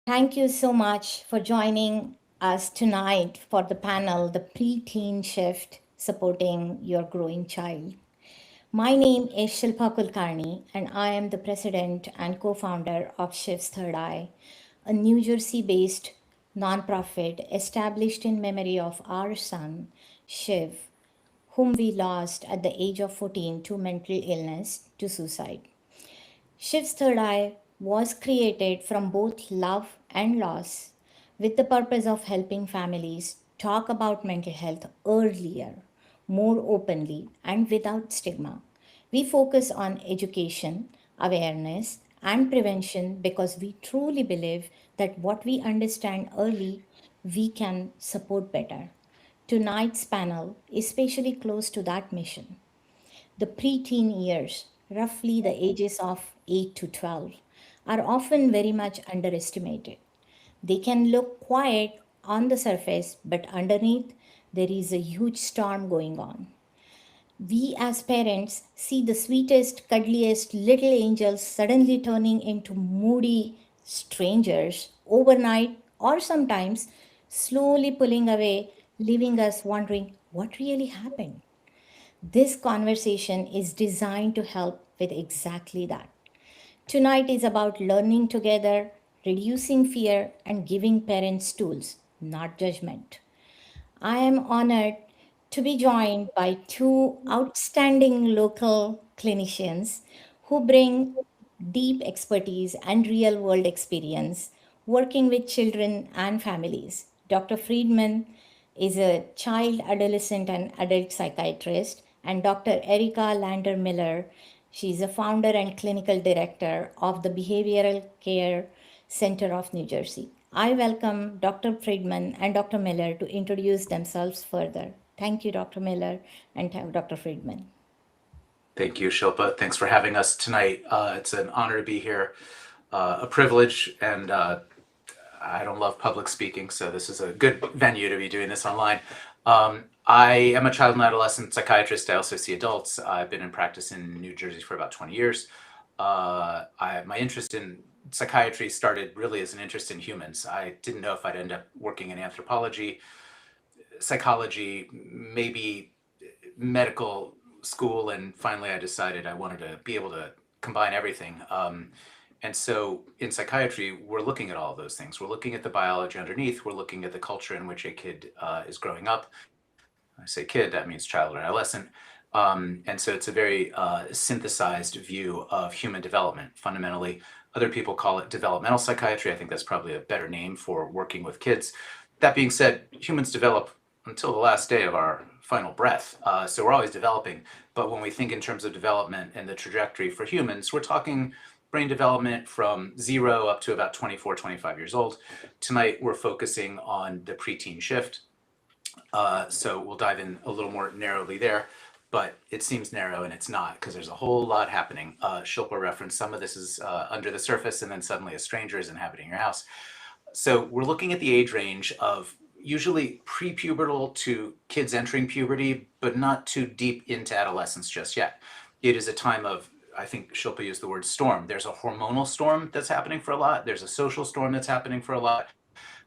Thank you so much for joining us tonight for the panel, The Preteen Shift Supporting Your Growing Child. My name is Shilpa Kulkarni, and I am the president and co founder of Shiv's Third Eye, a New Jersey based nonprofit established in memory of our son, Shiv, whom we lost at the age of 14 to mental illness to suicide. Shiv's Third Eye was created from both love and loss with the purpose of helping families talk about mental health earlier, more openly, and without stigma. We focus on education, awareness, and prevention because we truly believe that what we understand early, we can support better. Tonight's panel is especially close to that mission. The preteen years, roughly the ages of 8 to 12, are often very much underestimated. They can look quiet on the surface, but underneath, there is a huge storm going on. We as parents see the sweetest, cuddliest little angels suddenly turning into moody strangers overnight, or sometimes slowly pulling away, leaving us wondering what really happened. This conversation is designed to help with exactly that. Tonight is about learning together, reducing fear, and giving parents tools, not judgment. I am honored to be joined by two outstanding local clinicians who bring deep expertise and real world experience working with children and families. Dr. Friedman is a child, adolescent, and adult psychiatrist, and Dr. Erica Lander Miller, she is a founder and clinical director of the Behavioral Care Center of New Jersey. I welcome Dr. Friedman and Dr. Miller to introduce themselves further. Thank you, Dr. Miller and Dr. Friedman. Thank you, Shilpa. Thanks for having us tonight. It's an honor to be here, a privilege, and I don't love public speaking, so this is a good venue to be doing this online. I am a child and adolescent psychiatrist. I also see adults. I've been in practice in New Jersey for about 20 years. My interest in psychiatry started really as an interest in humans. I didn't know if I'd end up working in anthropology, psychology, maybe medical school, and finally I decided I wanted to be able to combine everything. And so in psychiatry, we're looking at all of those things. We're looking at the biology underneath. We're looking at the culture in which a kid is growing up. I say kid, that means child or adolescent. And so it's a very synthesized view of human development, fundamentally. Other people call it developmental psychiatry. I think that's probably a better name for working with kids. That being said, humans develop until the last day of our final breath. So we're always developing. But when we think in terms of development and the trajectory for humans, we're talking brain development from 0 up to about 24, 25 years old. Tonight, we're focusing on the preteen shift. So we'll dive in a little more narrowly there, but it seems narrow and it's not because there's a whole lot happening. Shilpa referenced some of this is under the surface, and then suddenly a stranger is inhabiting your house. So we're looking at the age range of usually prepubertal to kids entering puberty, but not too deep into adolescence just yet. It is a time of, I think Shilpa used the word storm. There's a hormonal storm that's happening for a lot. There's a social storm that's happening for a lot.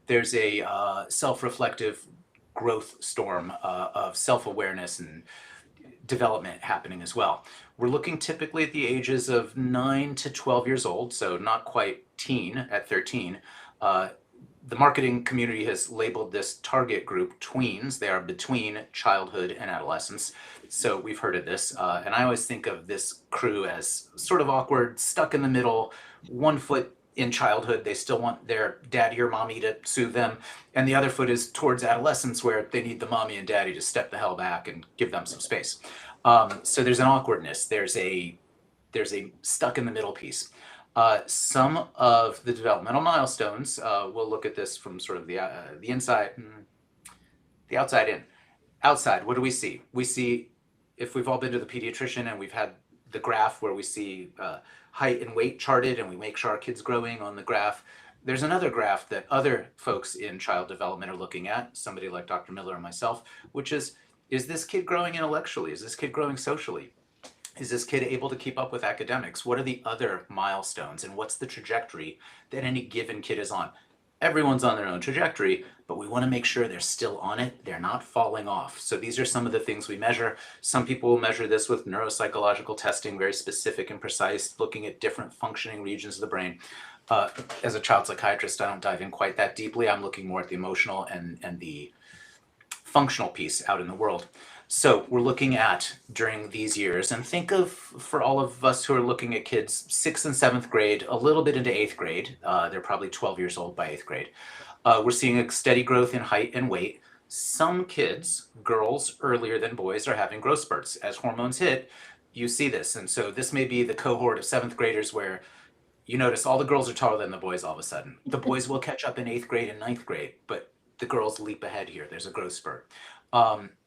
There's a self-reflective growth storm of self-awareness and development happening as well. We're looking typically at the ages of 9 to 12 years old, so not quite teen at 13. The marketing community has labeled this target group tweens. They are between childhood and adolescence. So we've heard of this. And I always think of this crew as sort of awkward, stuck in the middle, 1 foot in childhood. They still want their daddy or mommy to soothe them. And the other foot is towards adolescence, where they need the mommy and daddy to step the hell back and give them some space. So there's an awkwardness. There's a stuck in the middle piece. Some of the developmental milestones, we'll look at this from sort of the inside, the outside in. Outside, what do we see? We see, if we've all been to the pediatrician and we've had the graph where we see height and weight charted and we make sure our kid's growing on the graph, there's another graph that other folks in child development are looking at, somebody like Dr. Miller and myself, which is this kid growing intellectually? Is this kid growing socially? Is this kid able to keep up with academics? What are the other milestones and what's the trajectory that any given kid is on? Everyone's on their own trajectory, but we want to make sure they're still on it. They're not falling off. So these are some of the things we measure. Some people will measure this with neuropsychological testing, very specific and precise, looking at different functioning regions of the brain. As a child psychiatrist, I don't dive in quite that deeply. I'm looking more at the emotional and the functional piece out in the world. So we're looking at during these years, and think of, for all of us who are looking at kids 6th and 7th grade, a little bit into 8th grade, they're probably 12 years old by 8th grade. We're seeing a steady growth in height and weight. Some kids, girls earlier than boys, are having growth spurts. As hormones hit, you see this. And so this may be the cohort of 7th graders where you notice all the girls are taller than the boys all of a sudden. The boys will catch up in 8th grade and 9th grade, but the girls leap ahead here. There's a growth spurt.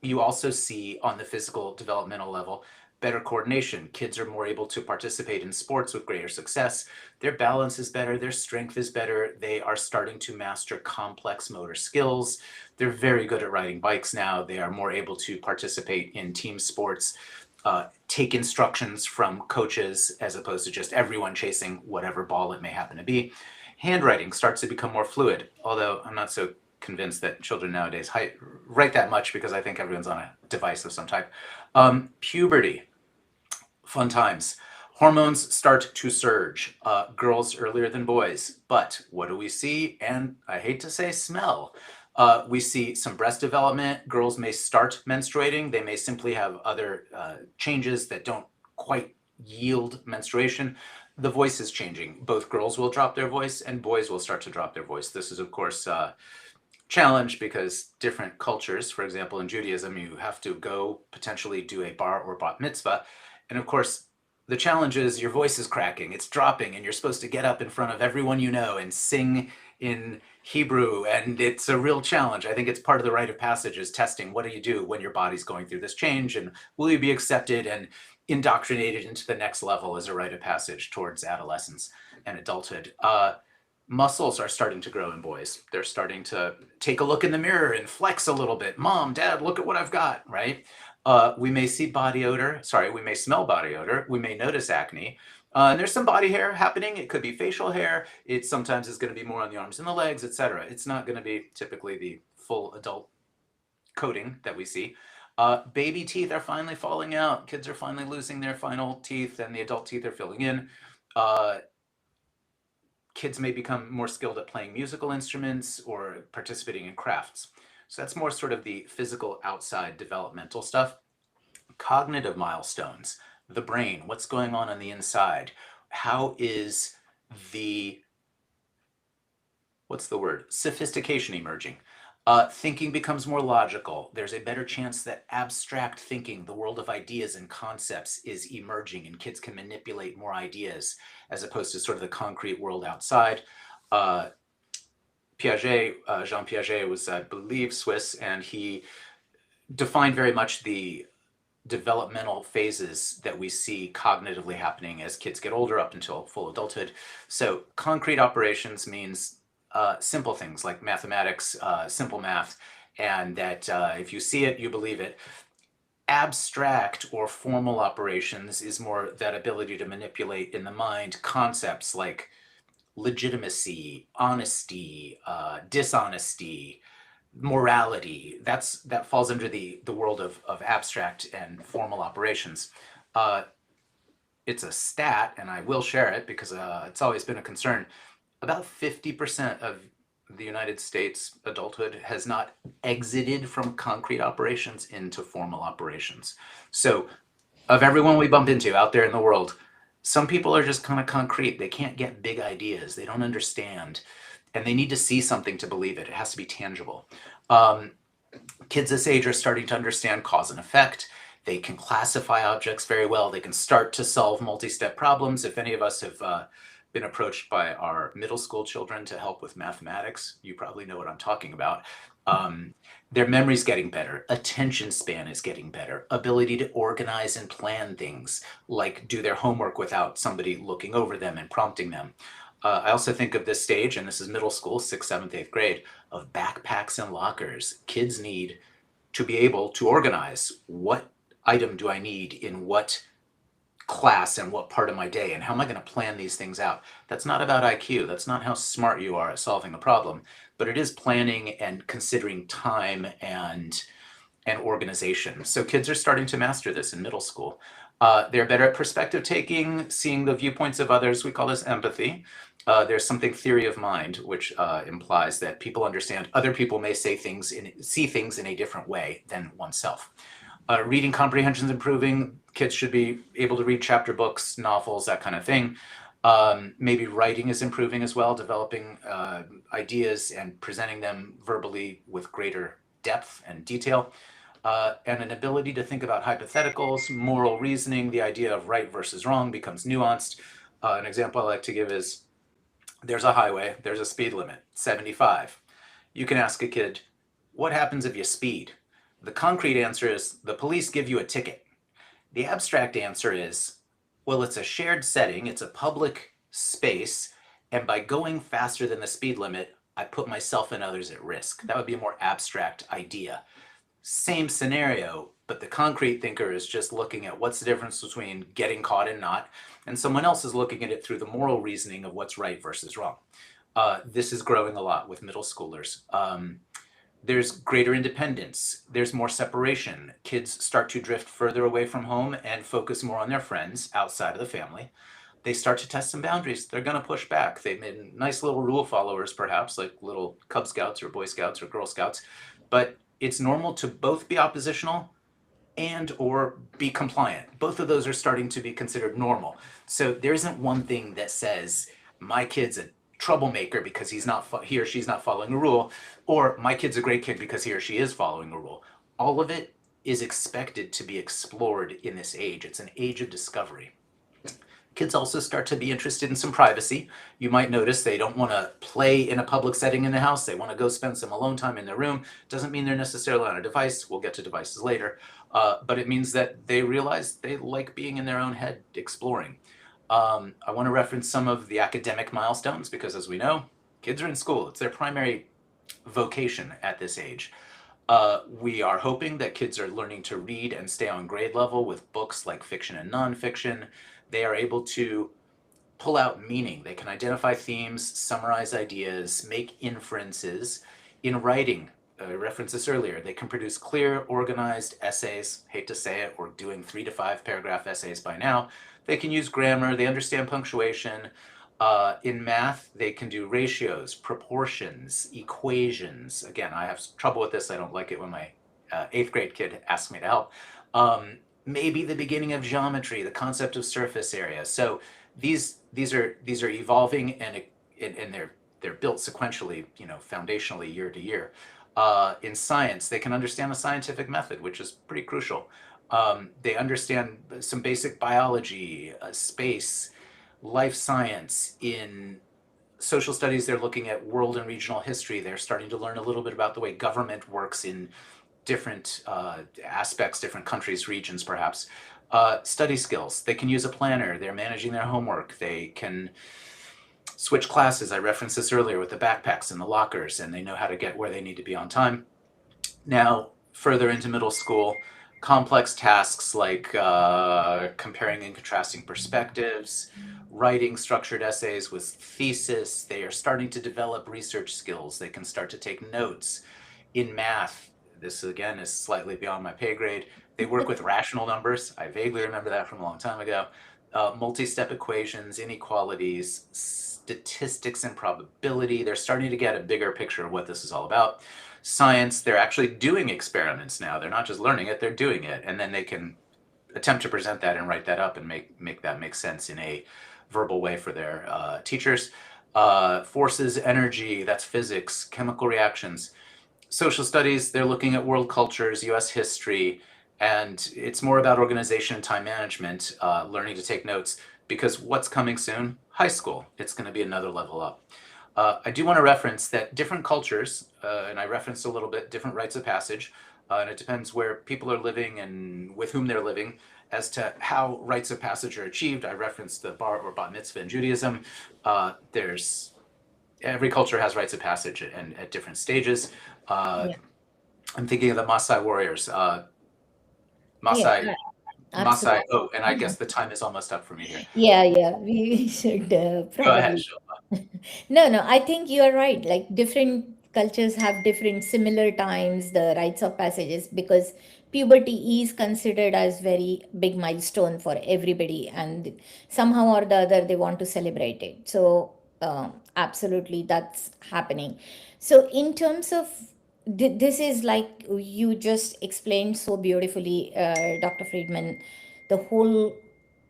You also see on the physical developmental level, better coordination. Kids are more able to participate in sports with greater success. Their balance is better. Their strength is better. They are starting to master complex motor skills. They're very good at riding bikes now. They are more able to participate in team sports, take instructions from coaches as opposed to just everyone chasing whatever ball it may happen to be. Handwriting starts to become more fluid, although I'm not so convinced that children nowadays write that much because I think everyone's on a device of some type. Puberty, fun times. Hormones start to surge, girls earlier than boys. But what do we see? And I hate to say smell. We see some breast development. Girls may start menstruating. They may simply have other changes that don't quite yield menstruation. The voice is changing. Both girls will drop their voice and boys will start to drop their voice. This is, of course, challenge because different cultures, for example, in Judaism, you have to go potentially do a bar or bat mitzvah. And of course, the challenge is your voice is cracking, it's dropping, and you're supposed to get up in front of everyone you know and sing in Hebrew. And it's a real challenge. I think it's part of the rite of passage is testing what do you do when your body's going through this change, and will you be accepted and indoctrinated into the next level as a rite of passage towards adolescence and adulthood. Muscles are starting to grow in boys. They're starting to take a look in the mirror and flex a little bit. Mom, Dad, look at what I've got, right? We may see body odor. Sorry, we may smell body odor. We may notice acne. And there's some body hair happening. It could be facial hair. It sometimes is going to be more on the arms and the legs, etc. It's not going to be typically the full adult coating that we see. Baby teeth are finally falling out. Kids are finally losing their final teeth and the adult teeth are filling in. Kids may become more skilled at playing musical instruments or participating in crafts. So that's more sort of the physical outside developmental stuff. Cognitive milestones, the brain, what's going on the inside? How is the, what's the word? Sophistication emerging. Thinking becomes more logical. There's a better chance that abstract thinking, the world of ideas and concepts, is emerging and kids can manipulate more ideas as opposed to sort of the concrete world outside. Piaget, Jean Piaget was, I believe, Swiss, and he defined very much the developmental phases that we see cognitively happening as kids get older up until full adulthood. So concrete operations means simple things like mathematics, simple math, and that if you see it, you believe it. Abstract or formal operations is more that ability to manipulate in the mind concepts like legitimacy, honesty, dishonesty, morality. That falls under the world of abstract and formal operations. It's a stat, and I will share it because it's always been a concern. About 50% of the United States adulthood has not exited from concrete operations into formal operations. So of everyone we bump into out there in the world, some people are just kind of concrete. They can't get big ideas. They don't understand. And they need to see something to believe it. It has to be tangible. Kids this age are starting to understand cause and effect. They can classify objects very well. They can start to solve multi-step problems. If any of us have been approached by our middle school children to help with mathematics, you probably know what I'm talking about. Their memory's getting better. Attention span is getting better. Ability to organize and plan things, like do their homework without somebody looking over them and prompting them. I also think of this stage, and this is middle school, 6th, 7th, 8th grade, of backpacks and lockers. Kids need to be able to organize what item do I need in what class and what part of my day, and how am I going to plan these things out? That's not about IQ. That's not how smart you are at solving a problem, but it is planning and considering time and organization. So kids are starting to master this in middle school. They're better at perspective taking, seeing the viewpoints of others. We call this empathy. There's something theory of mind, which implies that people understand other people may see things in a different way than oneself. Reading comprehension is improving. Kids should be able to read chapter books, novels, that kind of thing. Maybe writing is improving as well, developing ideas and presenting them verbally with greater depth and detail. And an ability to think about hypotheticals, moral reasoning, the idea of right versus wrong becomes nuanced. An example I like to give is there's a highway, there's a speed limit, 75. You can ask a kid, what happens if you speed? The concrete answer is the police give you a ticket. The abstract answer is, well, it's a shared setting, it's a public space, and by going faster than the speed limit, I put myself and others at risk. That would be a more abstract idea. Same scenario, but the concrete thinker is just looking at what's the difference between getting caught and not, and someone else is looking at it through the moral reasoning of what's right versus wrong. This is growing a lot with middle schoolers. There's greater independence, there's more separation. Kids start to drift further away from home and focus more on their friends outside of the family. They start to test some boundaries. They're going to push back. They've made nice little rule followers, perhaps, like little Cub Scouts or Boy Scouts or Girl Scouts. But it's normal to both be oppositional and or be compliant. Both of those are starting to be considered normal. So there isn't one thing that says my kid's a troublemaker because he or she's not following a rule, or my kid's a great kid because he or she is following a rule. All of it is expected to be explored in this age. It's an age of discovery. Kids also start to be interested in some privacy. You might notice they don't want to play in a public setting in the house. They want to go spend some alone time in their room. Doesn't mean they're necessarily on a device. We'll get to devices later. But it means that they realize they like being in their own head, exploring. I want to reference some of the academic milestones because, as we know, kids are in school. It's their primary vocation at this age. We are hoping that kids are learning to read and stay on grade level with books like fiction and nonfiction. They are able to pull out meaning. They can identify themes, summarize ideas, make inferences. In writing, I referenced this earlier, they can produce clear, organized essays. Hate to say it, we're doing 3 to 5 paragraph essays by now. They can use grammar, they understand punctuation. In math, they can do ratios, proportions, equations. Again, I have trouble with this. I don't like it when my 8th grade kid asks me to help. Maybe the beginning of geometry, the concept of surface area. So these are evolving and they're built sequentially, foundationally year to year. In science, they can understand the scientific method, which is pretty crucial. They understand some basic biology, space, life science. In social studies, they're looking at world and regional history. They're starting to learn a little bit about the way government works in different aspects, different countries, regions, perhaps. Study skills. They can use a planner. They're managing their homework. They can switch classes. I referenced this earlier with the backpacks and the lockers, and they know how to get where they need to be on time. Now, further into middle school, complex tasks like comparing and contrasting perspectives, writing structured essays with thesis. They are starting to develop research skills. They can start to take notes. In math, this again is slightly beyond my pay grade. They work with rational numbers. I vaguely remember that from a long time ago. Multi-step equations, inequalities, statistics and probability. They're starting to get a bigger picture of what this is all about. Science, they're actually doing experiments now. They're not just learning it, they're doing it. And then they can attempt to present that and write that up and make that make sense in a verbal way for their teachers. Forces, energy, that's physics, chemical reactions. Social studies, they're looking at world cultures, US history, and it's more about organization and time management, learning to take notes, because what's coming soon? High school. It's going to be another level up. I do want to reference that different cultures, and I referenced a little bit, different rites of passage, and it depends where people are living and with whom they're living as to how rites of passage are achieved. I referenced the bar or bat mitzvah in Judaism. Every culture has rites of passage and at different stages. Yeah. I'm thinking of the Maasai warriors. Yeah. Maasai Masai. Absolutely. Oh, and I guess the time is almost up for me here. Yeah, yeah, we should Go ahead, probably. Shilpa. No, no, I think you are right. Like different cultures have different similar times, the rites of passages, because puberty is considered as very big milestone for everybody, and somehow or the other they want to celebrate it. So absolutely, that's happening. So in terms of this is like you just explained so beautifully, Dr. Friedman, the whole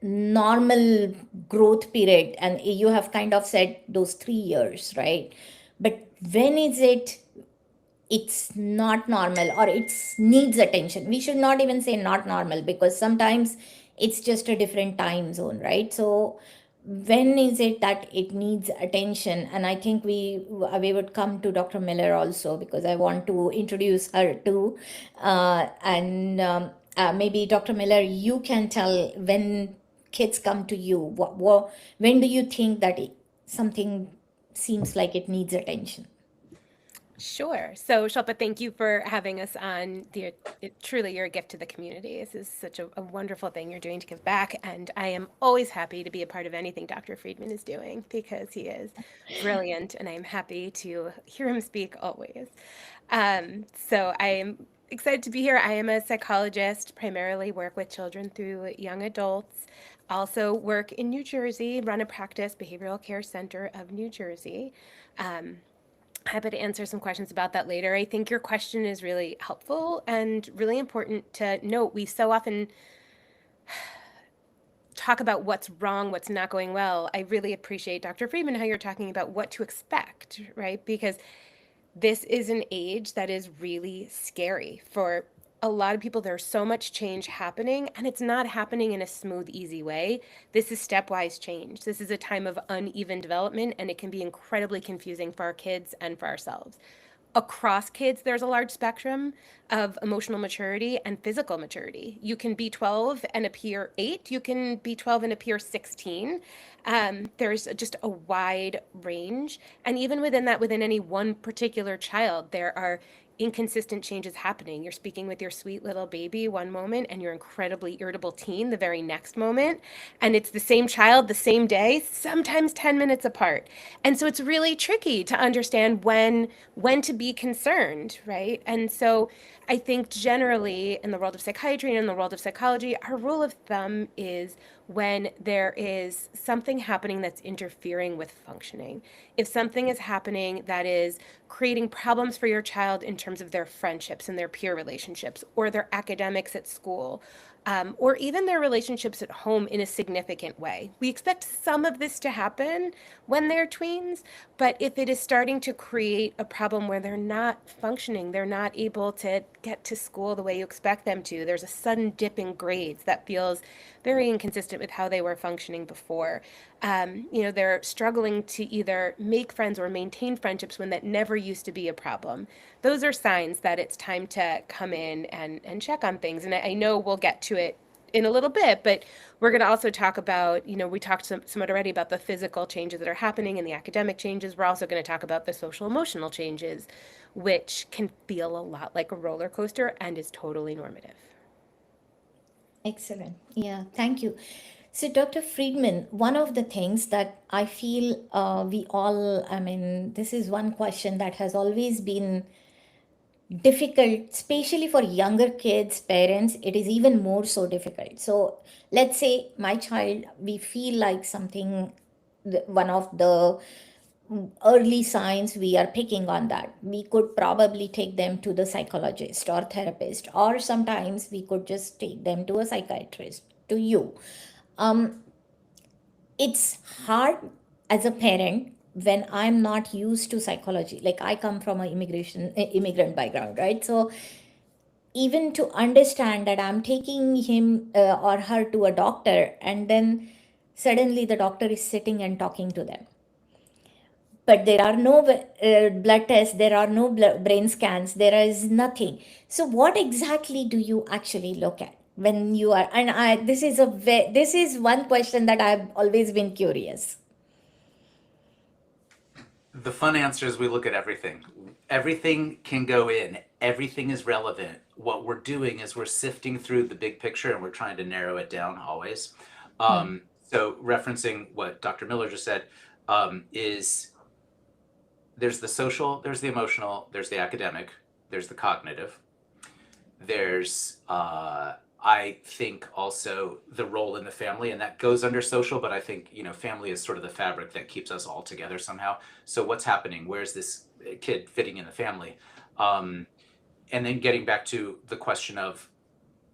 normal growth period, and you have kind of said those 3 years, right? But when is it it's not normal or it needs attention? We should not even say not normal, because sometimes it's just a different time zone, right? So when is it that it needs attention? And I think we would come to Dr. Miller also, because I want to introduce her too. And maybe Dr. Miller, you can tell when kids come to you, when do you think that something seems like it needs attention? Sure. So, Shilpa, thank you for having us on. Truly, you're a gift to the community. This is such a wonderful thing you're doing to give back. And I am always happy to be a part of anything Dr. Friedman is doing because he is brilliant. And I'm happy to hear him speak always. So, I am excited to be here. I am a psychologist, primarily work with children through young adults. Also, work in New Jersey, run a practice, Behavioral Care Center of New Jersey. Um, Happy to answer some questions about that later. I think your question is really helpful and really important to note. We so often talk about what's wrong, what's not going well. I really appreciate, Dr. Friedman, how you're talking about what to expect, right? Because this is an age that is really scary for a lot of people. There's so much change happening, and it's not happening in a smooth, easy way. This is stepwise change. This is a time of uneven development, and it can be incredibly confusing for our kids and for ourselves. Across kids, there's a large spectrum of emotional maturity and physical maturity. You can be 12 and appear 8. You can be 12 and appear 16. There's just a wide range. And even within that, within any one particular child, there are inconsistent changes happening. You're speaking with your sweet little baby one moment and your incredibly irritable teen the very next moment. And it's the same child, the same day, sometimes 10 minutes apart. And so it's really tricky to understand when to be concerned, right? And so I think generally in the world of psychiatry and in the world of psychology, our rule of thumb is when there is something happening that's interfering with functioning. If something is happening that is creating problems for your child in terms of their friendships and their peer relationships or their academics at school, or even their relationships at home in a significant way. We expect some of this to happen when they're tweens, but if it is starting to create a problem where they're not functioning, they're not able to get to school the way you expect them to, there's a sudden dip in grades that feels very inconsistent with how they were functioning before. They're struggling to either make friends or maintain friendships when that never used to be a problem. Those are signs that it's time to come in and check on things. And I know we'll get to it in a little bit, but we're going to also talk about, we talked somewhat already about the physical changes that are happening and the academic changes. We're also going to talk about the social emotional changes, which can feel a lot like a roller coaster and is totally normative. Excellent. Yeah, thank you. So, Dr. Friedman, one of the things that I feel we all, I mean, this is one question that has always been difficult, especially for younger kids, parents, it is even more so difficult. So, let's say my child, we feel like something, one of the early signs we are picking on that. We could probably take them to the psychologist or therapist, or sometimes we could just take them to a psychiatrist, to you. Um, it's hard as a parent when I'm not used to psychology. Like I come from an immigrant background, right? So even to understand that I'm taking him or her to a doctor, and then suddenly the doctor is sitting and talking to them, but there are no blood tests, there are no brain scans, there is nothing. So what exactly do you actually look at when you are, and I this is one question that I've always been curious. The fun answer is we look at everything. Everything can go in everything is relevant. What we're doing is we're sifting through the big picture and we're trying to narrow it down always. Hmm. So referencing what Dr. Miller just said, is there's the social, there's the emotional, there's the academic, there's the cognitive. There's, I think, also the role in the family, and that goes under social, but I think, family is sort of the fabric that keeps us all together somehow. So what's happening? Where's this kid fitting in the family? Um, and then getting back to the question of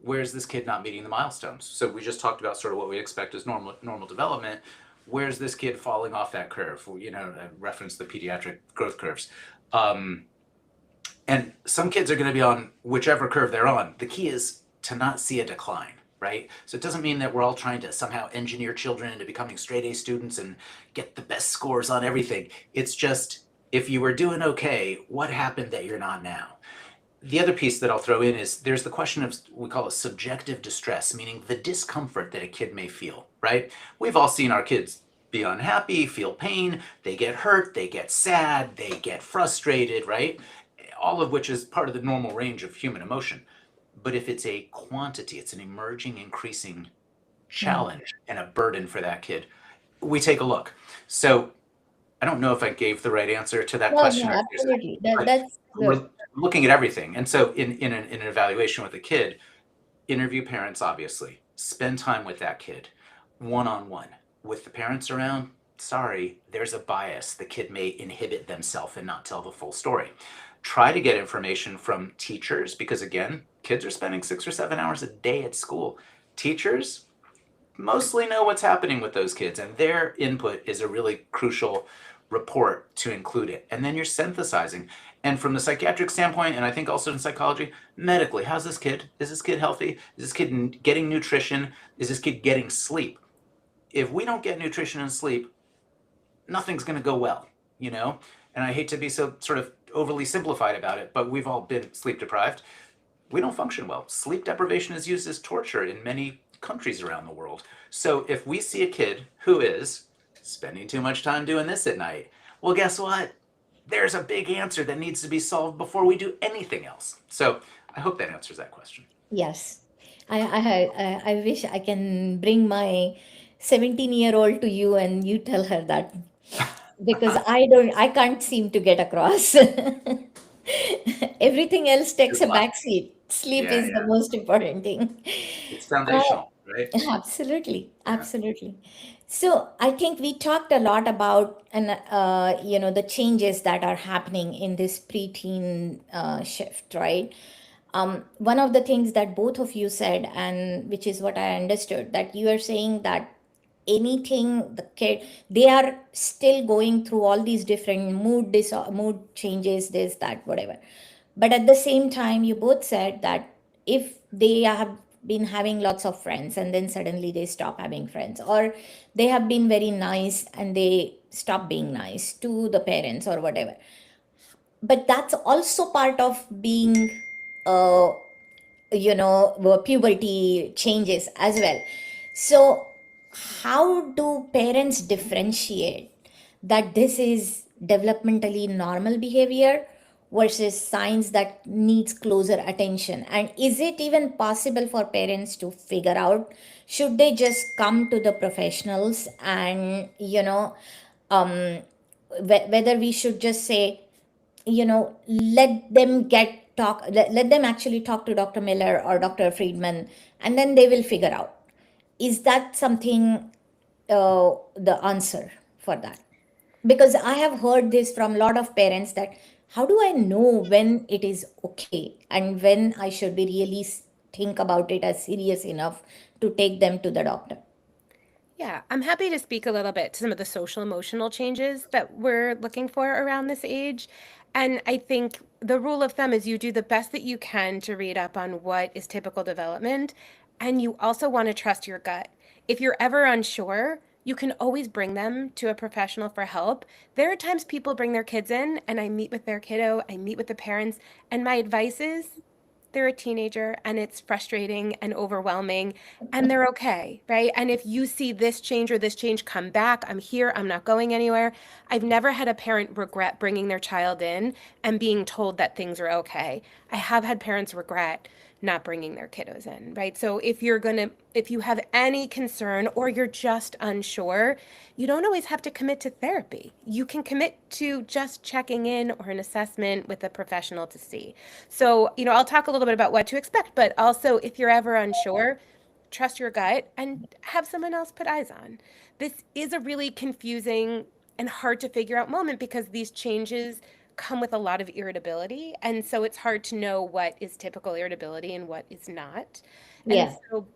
where's this kid not meeting the milestones? So we just talked about sort of what we expect as normal development. Where's this kid falling off that curve? I reference the pediatric growth curves. And some kids are going to be on whichever curve they're on. The key is to not see a decline, right? So it doesn't mean that we're all trying to somehow engineer children into becoming straight A students and get the best scores on everything. It's just, if you were doing okay, what happened that you're not now? The other piece that I'll throw in is there's the question of, we call it subjective distress, meaning the discomfort that a kid may feel, right? We've all seen our kids be unhappy, feel pain, they get hurt, they get sad, they get frustrated, right? All of which is part of the normal range of human emotion. But if it's a quantity, it's an emerging, increasing Hmm. challenge and a burden for that kid, we take a look. So I don't know if I gave the right answer to that No, question, no, or if absolutely. but That's good. we're looking at everything. And so in an evaluation with a kid, interview parents, obviously, spend time with that kid one-on-one. With the parents around, sorry, there's a bias. The kid may inhibit themselves and not tell the full story. Try to get information from teachers, because again, kids are spending 6 or 7 hours a day at school. Teachers mostly know what's happening with those kids, and their input is a really crucial report to include it. And then you're synthesizing. And from the psychiatric standpoint, and I think also in psychology, medically, how's this kid? Is this kid healthy? Is this kid getting nutrition? Is this kid getting sleep? If we don't get nutrition and sleep, nothing's going to go well. And I hate to be so sort of overly simplified about it, but we've all been sleep deprived. We don't function well. Sleep deprivation is used as torture in many countries around the world. So if we see a kid who is spending too much time doing this at night, well, guess what? There's a big answer that needs to be solved before we do anything else. So I hope that answers that question. Yes. I wish I can bring my 17-year-old to you and you tell her that, because I can't seem to get across. Everything else takes Good a luck. back seat. Sleep Yeah, is the yeah. most important thing. It's Uh, foundational, right? Absolutely, Yeah. absolutely. So I think we talked a lot about the changes that are happening in this preteen shift, right? One of the things that both of you said, and which is what I understood, that you are saying that anything the kid, they are still going through all these different mood changes, this, that, whatever, but at the same time you both said that if they have been having lots of friends and then suddenly they stop having friends, or they have been very nice and they stop being nice to the parents or whatever, but that's also part of being uh, puberty changes as well. So how do parents differentiate that this is developmentally normal behavior versus signs that needs closer attention, and is it even possible for parents to figure out, should they just come to the professionals and um, whether we should just say, let them let them actually talk to Dr. Miller or Dr. Friedman, and then they will figure out, is that something, the answer for that? Because I have heard this from a lot of parents, that how do I know when it is okay and when I should be really think about it as serious enough to take them to the doctor? Yeah, I'm happy to speak a little bit to some of the social emotional changes that we're looking for around this age. And I think the rule of thumb is you do the best that you can to read up on what is typical development. And you also want to trust your gut. If you're ever unsure, you can always bring them to a professional for help. There are times people bring their kids in and I meet with their kiddo, I meet with the parents, and my advice is they're a teenager and it's frustrating and overwhelming and they're okay, right? And if you see this change or this change, come back. I'm here. I'm not going anywhere. I've never had a parent regret bringing their child in and being told that things are okay. I have had parents regret not bringing their kiddos in, right? So if you have any concern or you're just unsure, you don't always have to commit to therapy. You can commit to just checking in or an assessment with a professional to see. So, I'll talk a little bit about what to expect, but also if you're ever unsure, trust your gut and have someone else put eyes on. This is a really confusing and hard to figure out moment because these changes come with a lot of irritability. And so it's hard to know what is typical irritability and what is not. And Yeah. so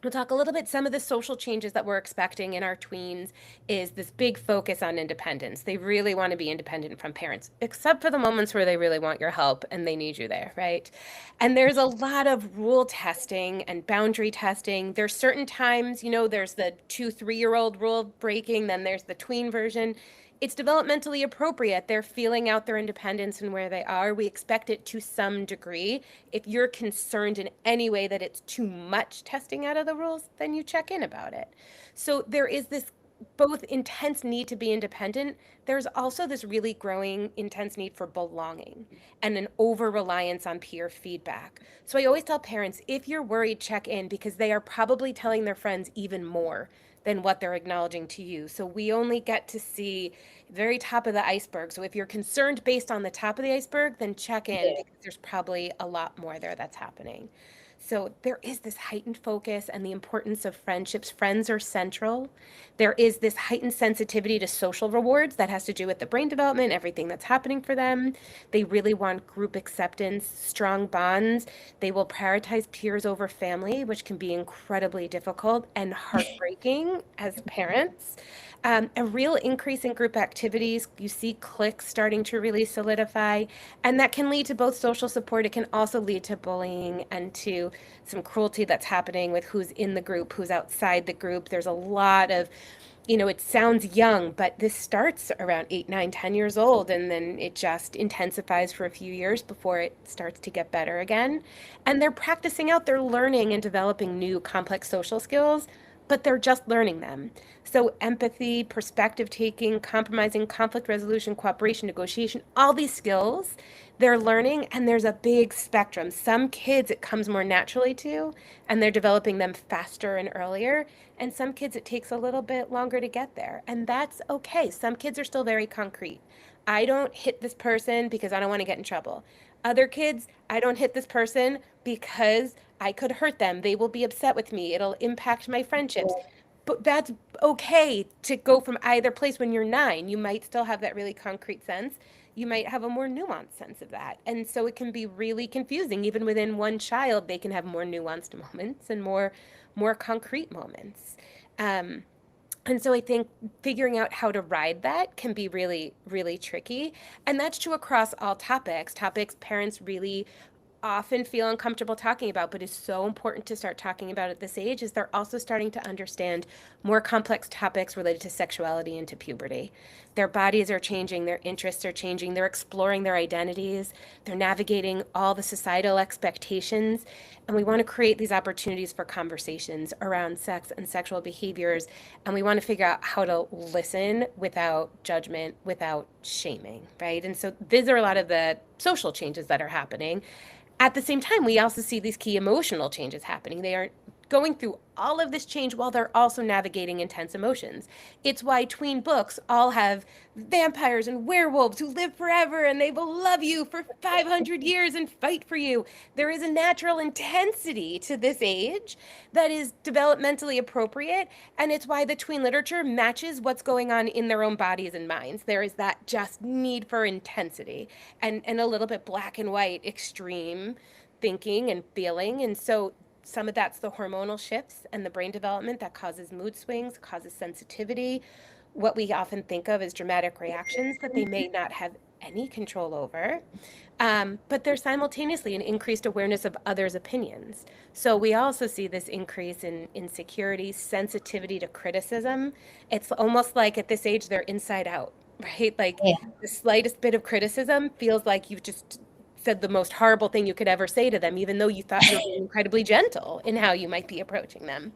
we'll talk a little bit. Some of the social changes that we're expecting in our tweens is this big focus on independence. They really want to be independent from parents, except for the moments where they really want your help and they need you there, right? And there's a lot of rule testing and boundary testing. There's certain times, there's the 2-3-year-old rule breaking, then there's the tween version. It's developmentally appropriate. They're feeling out their independence and where they are. We expect it to some degree. If you're concerned in any way that it's too much testing out of the rules, then you check in about it. So there is this both intense need to be independent. There's also this really growing intense need for belonging and an over reliance on peer feedback. So I always tell parents, if you're worried, check in because they are probably telling their friends even more than what they're acknowledging to you. So we only get to see very top of the iceberg. So if you're concerned based on the top of the iceberg, then check in because there's probably a lot more there that's happening. So there is this heightened focus and the importance of friendships. Friends are central. There is this heightened sensitivity to social rewards that has to do with the brain development, everything that's happening for them. They really want group acceptance, strong bonds. They will prioritize peers over family, which can be incredibly difficult and heartbreaking as parents. A real increase in group activities. You see cliques starting to really solidify, and that can lead to both social support. It can also lead to bullying and to some cruelty that's happening with who's in the group, who's outside the group. There's a lot of, it sounds young, but this starts around 8, 9, 10 years old, and then it just intensifies for a few years before it starts to get better again. And they're practicing out, they're learning and developing new complex social skills, but they're just learning them. So empathy, perspective taking, compromising, conflict resolution, cooperation, negotiation, all these skills they're learning, and there's a big spectrum. Some kids it comes more naturally to, and they're developing them faster and earlier. And some kids it takes a little bit longer to get there. And that's okay. Some kids are still very concrete. I don't hit this person because I don't want to get in trouble. Other kids, I don't hit this person because I could hurt them. They will be upset with me. It'll impact my friendships. But that's okay to go from either place when you're 9. You might still have that really concrete sense. You might have a more nuanced sense of that. And so it can be really confusing. Even within one child, they can have more nuanced moments and more concrete moments. And so I think figuring out how to ride that can be really, really tricky. And that's true across all topics. Topics parents really often feel uncomfortable talking about, but is so important to start talking about at this age, is they're also starting to understand more complex topics related to sexuality and to puberty. Their bodies are changing, their interests are changing, they're exploring their identities, they're navigating all the societal expectations, and we want to create these opportunities for conversations around sex and sexual behaviors, and we want to figure out how to listen without judgment, without shaming, right? And so these are a lot of the social changes that are happening. At the same time, we also see these key emotional changes happening. They are going through all of this change while they're also navigating intense emotions. It's why tween books all have vampires and werewolves who live forever and they will love you for 500 years and fight for you. There is a natural intensity to this age that is developmentally appropriate, and it's why the tween literature matches what's going on in their own bodies and minds. There is that just need for intensity and a little bit black and white extreme thinking and feeling. And so some of that's the hormonal shifts and the brain development that causes mood swings, causes sensitivity, what we often think of as dramatic reactions that they may not have any control over. But there's simultaneously an increased awareness of others' opinions. So we also see this increase in insecurity, sensitivity to criticism. It's almost like at this age, they're inside out, right? Like Yeah. the slightest bit of criticism feels like you've just said the most horrible thing you could ever say to them, even though you thought you were being incredibly gentle in how you might be approaching them.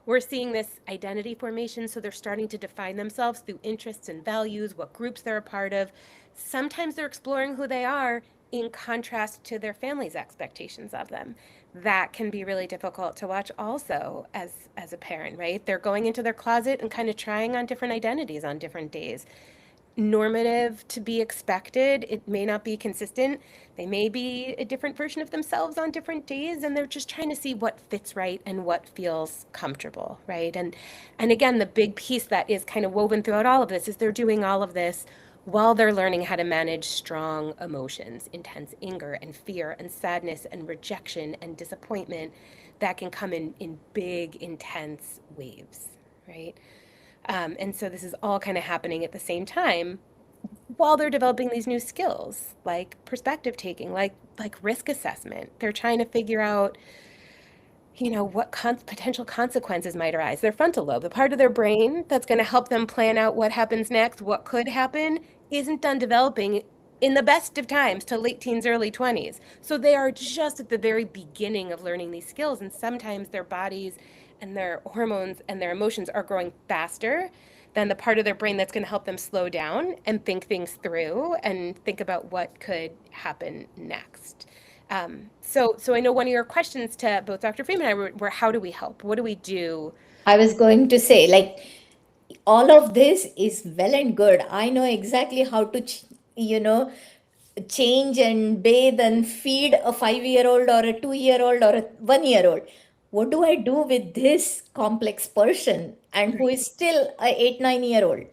We're seeing this identity formation, so they're starting to define themselves through interests and values, what groups they're a part of. Sometimes they're exploring who they are in contrast to their family's expectations of them. That can be really difficult to watch also as a parent, right? They're going into their closet and kind of trying on different identities on different days. Normative, to be expected. It may not be consistent. They may be a different version of themselves on different days, and they're just trying to see what fits right and what feels comfortable, right? And again, the big piece that is kind of woven throughout all of this is they're doing all of this while they're learning how to manage strong emotions, intense anger and fear and sadness and rejection and disappointment that can come in big, intense waves, right? And so this is all kind of happening at the same time while they're developing these new skills, like perspective taking, like risk assessment. They're trying to figure out, what potential consequences might arise. Their frontal lobe, the part of their brain that's going to help them plan out what happens next, what could happen, isn't done developing in the best of times till late teens, early 20s. So they are just at the very beginning of learning these skills, and sometimes their bodies and their hormones and their emotions are growing faster than the part of their brain that's going to help them slow down and think things through and think about what could happen next. So I know one of your questions to both Dr. Freeman and I were how do we help? What do we do? I was going to say, like, all of this is well and good. I know exactly how to, change and bathe and feed a 5-year-old or a 2-year-old or a 1-year-old. What do I do with this complex person and who is still a 8-9-year-old?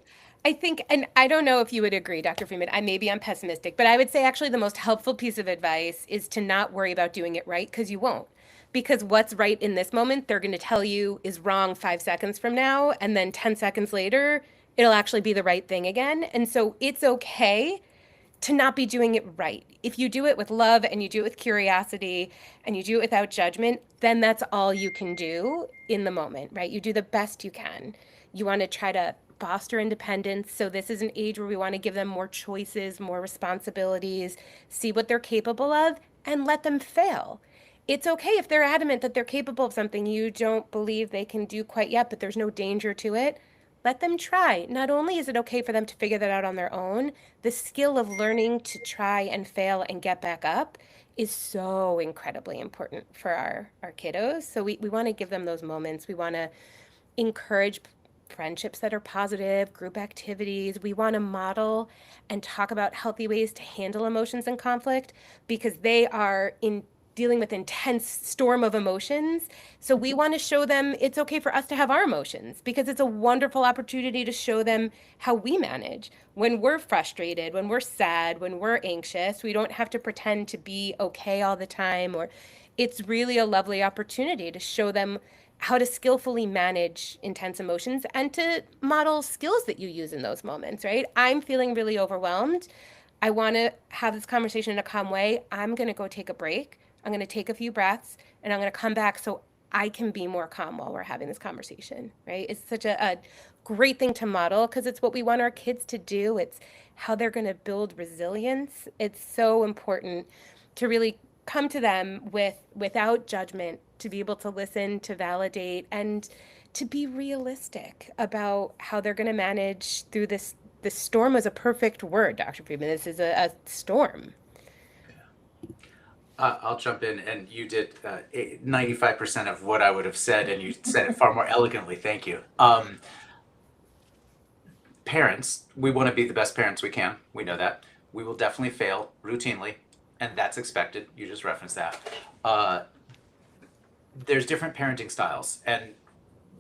I think, and I don't know if you would agree, Dr. Freeman, I'm pessimistic, but I would say actually the most helpful piece of advice is to not worry about doing it right, because you won't. Because what's right in this moment, they're going to tell you is wrong 5 seconds from now. And then 10 seconds later, it'll actually be the right thing again. And so it's okay to not be doing it right. If you do it with love and you do it with curiosity and you do it without judgment, then that's all you can do in the moment, right? You do the best you can. You want to try to foster independence. So this is an age where we want to give them more choices, more responsibilities, see what they're capable of, and let them fail. It's okay if they're adamant that they're capable of something you don't believe they can do quite yet, but there's no danger to it. Let them try. Not only is it okay for them to figure that out on their own, the skill of learning to try and fail and get back up is so incredibly important for our kiddos. So we want to give them those moments. We want to encourage friendships that are positive, group activities. We want to model and talk about healthy ways to handle emotions and conflict, because they are in dealing with intense storm of emotions. So we want to show them it's okay for us to have our emotions, because it's a wonderful opportunity to show them how we manage when we're frustrated, when we're sad, when we're anxious. We don't have to pretend to be okay all the time, or it's really a lovely opportunity to show them how to skillfully manage intense emotions and to model skills that you use in those moments, right? I'm feeling really overwhelmed. I want to have this conversation in a calm way. I'm going to go take a break. I'm going to take a few breaths, and I'm going to come back so I can be more calm while we're having this conversation, right? It's such a great thing to model, because it's what we want our kids to do. It's how they're going to build resilience. It's so important to really come to them without judgment, to be able to listen, to validate, and to be realistic about how they're going to manage through this. The storm is a perfect word, Dr. Friedman. This is a storm. I'll jump in, and you did 95% of what I would have said, and you said it far more elegantly. Thank you. Parents, we want to be the best parents we can. We know that. We will definitely fail routinely, and that's expected. You just referenced that. There's different parenting styles, and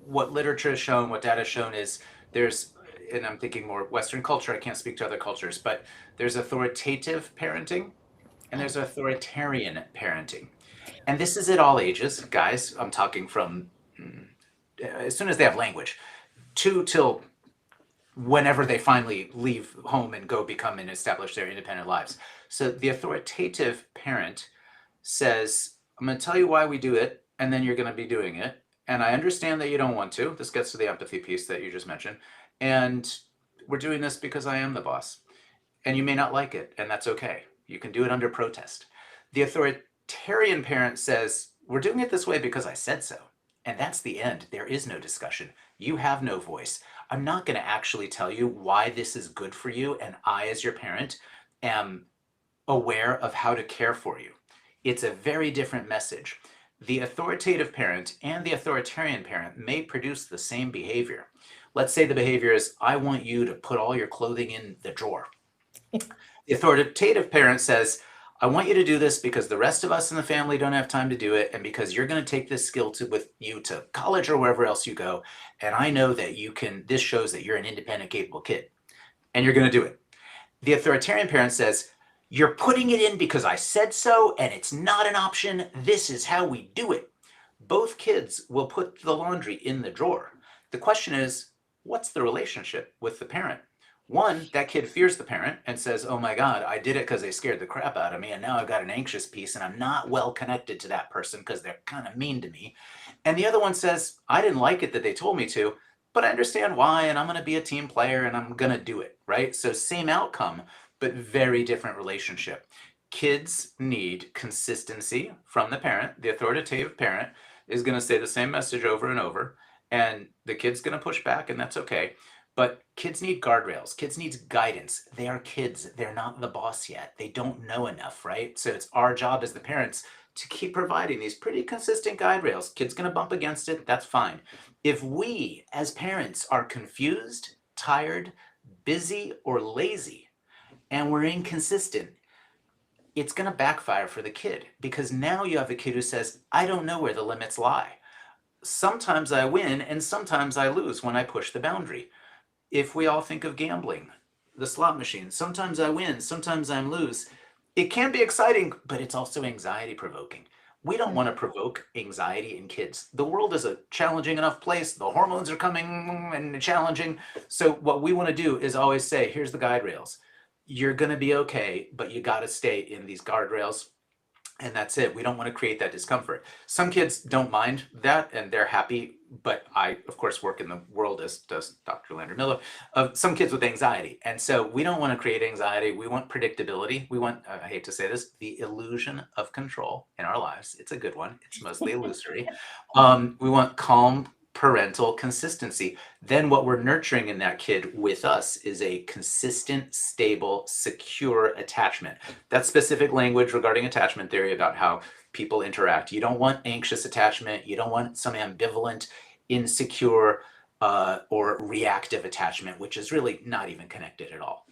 what literature has shown, what data has shown is there's, and I'm thinking more Western culture, I can't speak to other cultures, but there's authoritative parenting and there's authoritarian parenting. And this is at all ages, guys. I'm talking from as soon as they have language, till whenever they finally leave home and go become and establish their independent lives. So the authoritative parent says, I'm going to tell you why we do it, and then you're going to be doing it. And I understand that you don't want to. This gets to the empathy piece that you just mentioned. And we're doing this because I am the boss. And you may not like it, and that's okay. You can do it under protest. The authoritarian parent says, we're doing it this way because I said so. And that's the end. There is no discussion. You have no voice. I'm not going to actually tell you why this is good for you. And I, as your parent, am aware of how to care for you. It's a very different message. The authoritative parent and the authoritarian parent may produce the same behavior. Let's say the behavior is, I want you to put all your clothing in the drawer. The authoritative parent says, I want you to do this because the rest of us in the family don't have time to do it, and because you're going to take this skill with you to college or wherever else you go. And I know that you can, this shows that you're an independent, capable kid, and you're going to do it. The authoritarian parent says, you're putting it in because I said so, and it's not an option. This is how we do it. Both kids will put the laundry in the drawer. The question is, what's the relationship with the parent? One, that kid fears the parent and says, oh my God, I did it because they scared the crap out of me. And now I've got an anxious piece and I'm not well connected to that person because they're kind of mean to me. And the other one says, I didn't like it that they told me to, but I understand why. And I'm going to be a team player and I'm going to do it. Right. So same outcome, but very different relationship. Kids need consistency from the parent. The authoritative parent is going to say the same message over and over. And the kid's going to push back, and that's okay. But kids need guardrails. Kids need guidance. They are kids. They're not the boss yet. They don't know enough, right? So it's our job as the parents to keep providing these pretty consistent guide rails. Kid's going to bump against it. That's fine. If we as parents are confused, tired, busy, or lazy, and we're inconsistent, it's going to backfire for the kid, because now you have a kid who says, I don't know where the limits lie. Sometimes I win and sometimes I lose when I push the boundary. If we all think of gambling, the slot machine, sometimes I win, sometimes I lose. It can be exciting, but it's also anxiety provoking. We don't want to provoke anxiety in kids. The world is a challenging enough place. The hormones are coming and challenging. So what we want to do is always say, here's the guide rails. You're going to be okay, but you got to stay in these guardrails. And that's it. We don't want to create that discomfort. Some kids don't mind that and they're happy. But I, of course, work in the world, as does Dr. Lander Miller, of some kids with anxiety. And so we don't want to create anxiety. We want predictability. We want, I hate to say this, the illusion of control in our lives. It's a good one. It's mostly illusory. We want calm parental consistency. Then what we're nurturing in that kid with us is a consistent, stable, secure attachment. That's specific language regarding attachment theory about how people interact. You don't want anxious attachment. You don't want some ambivalent, insecure, or reactive attachment, which is really not even connected at all.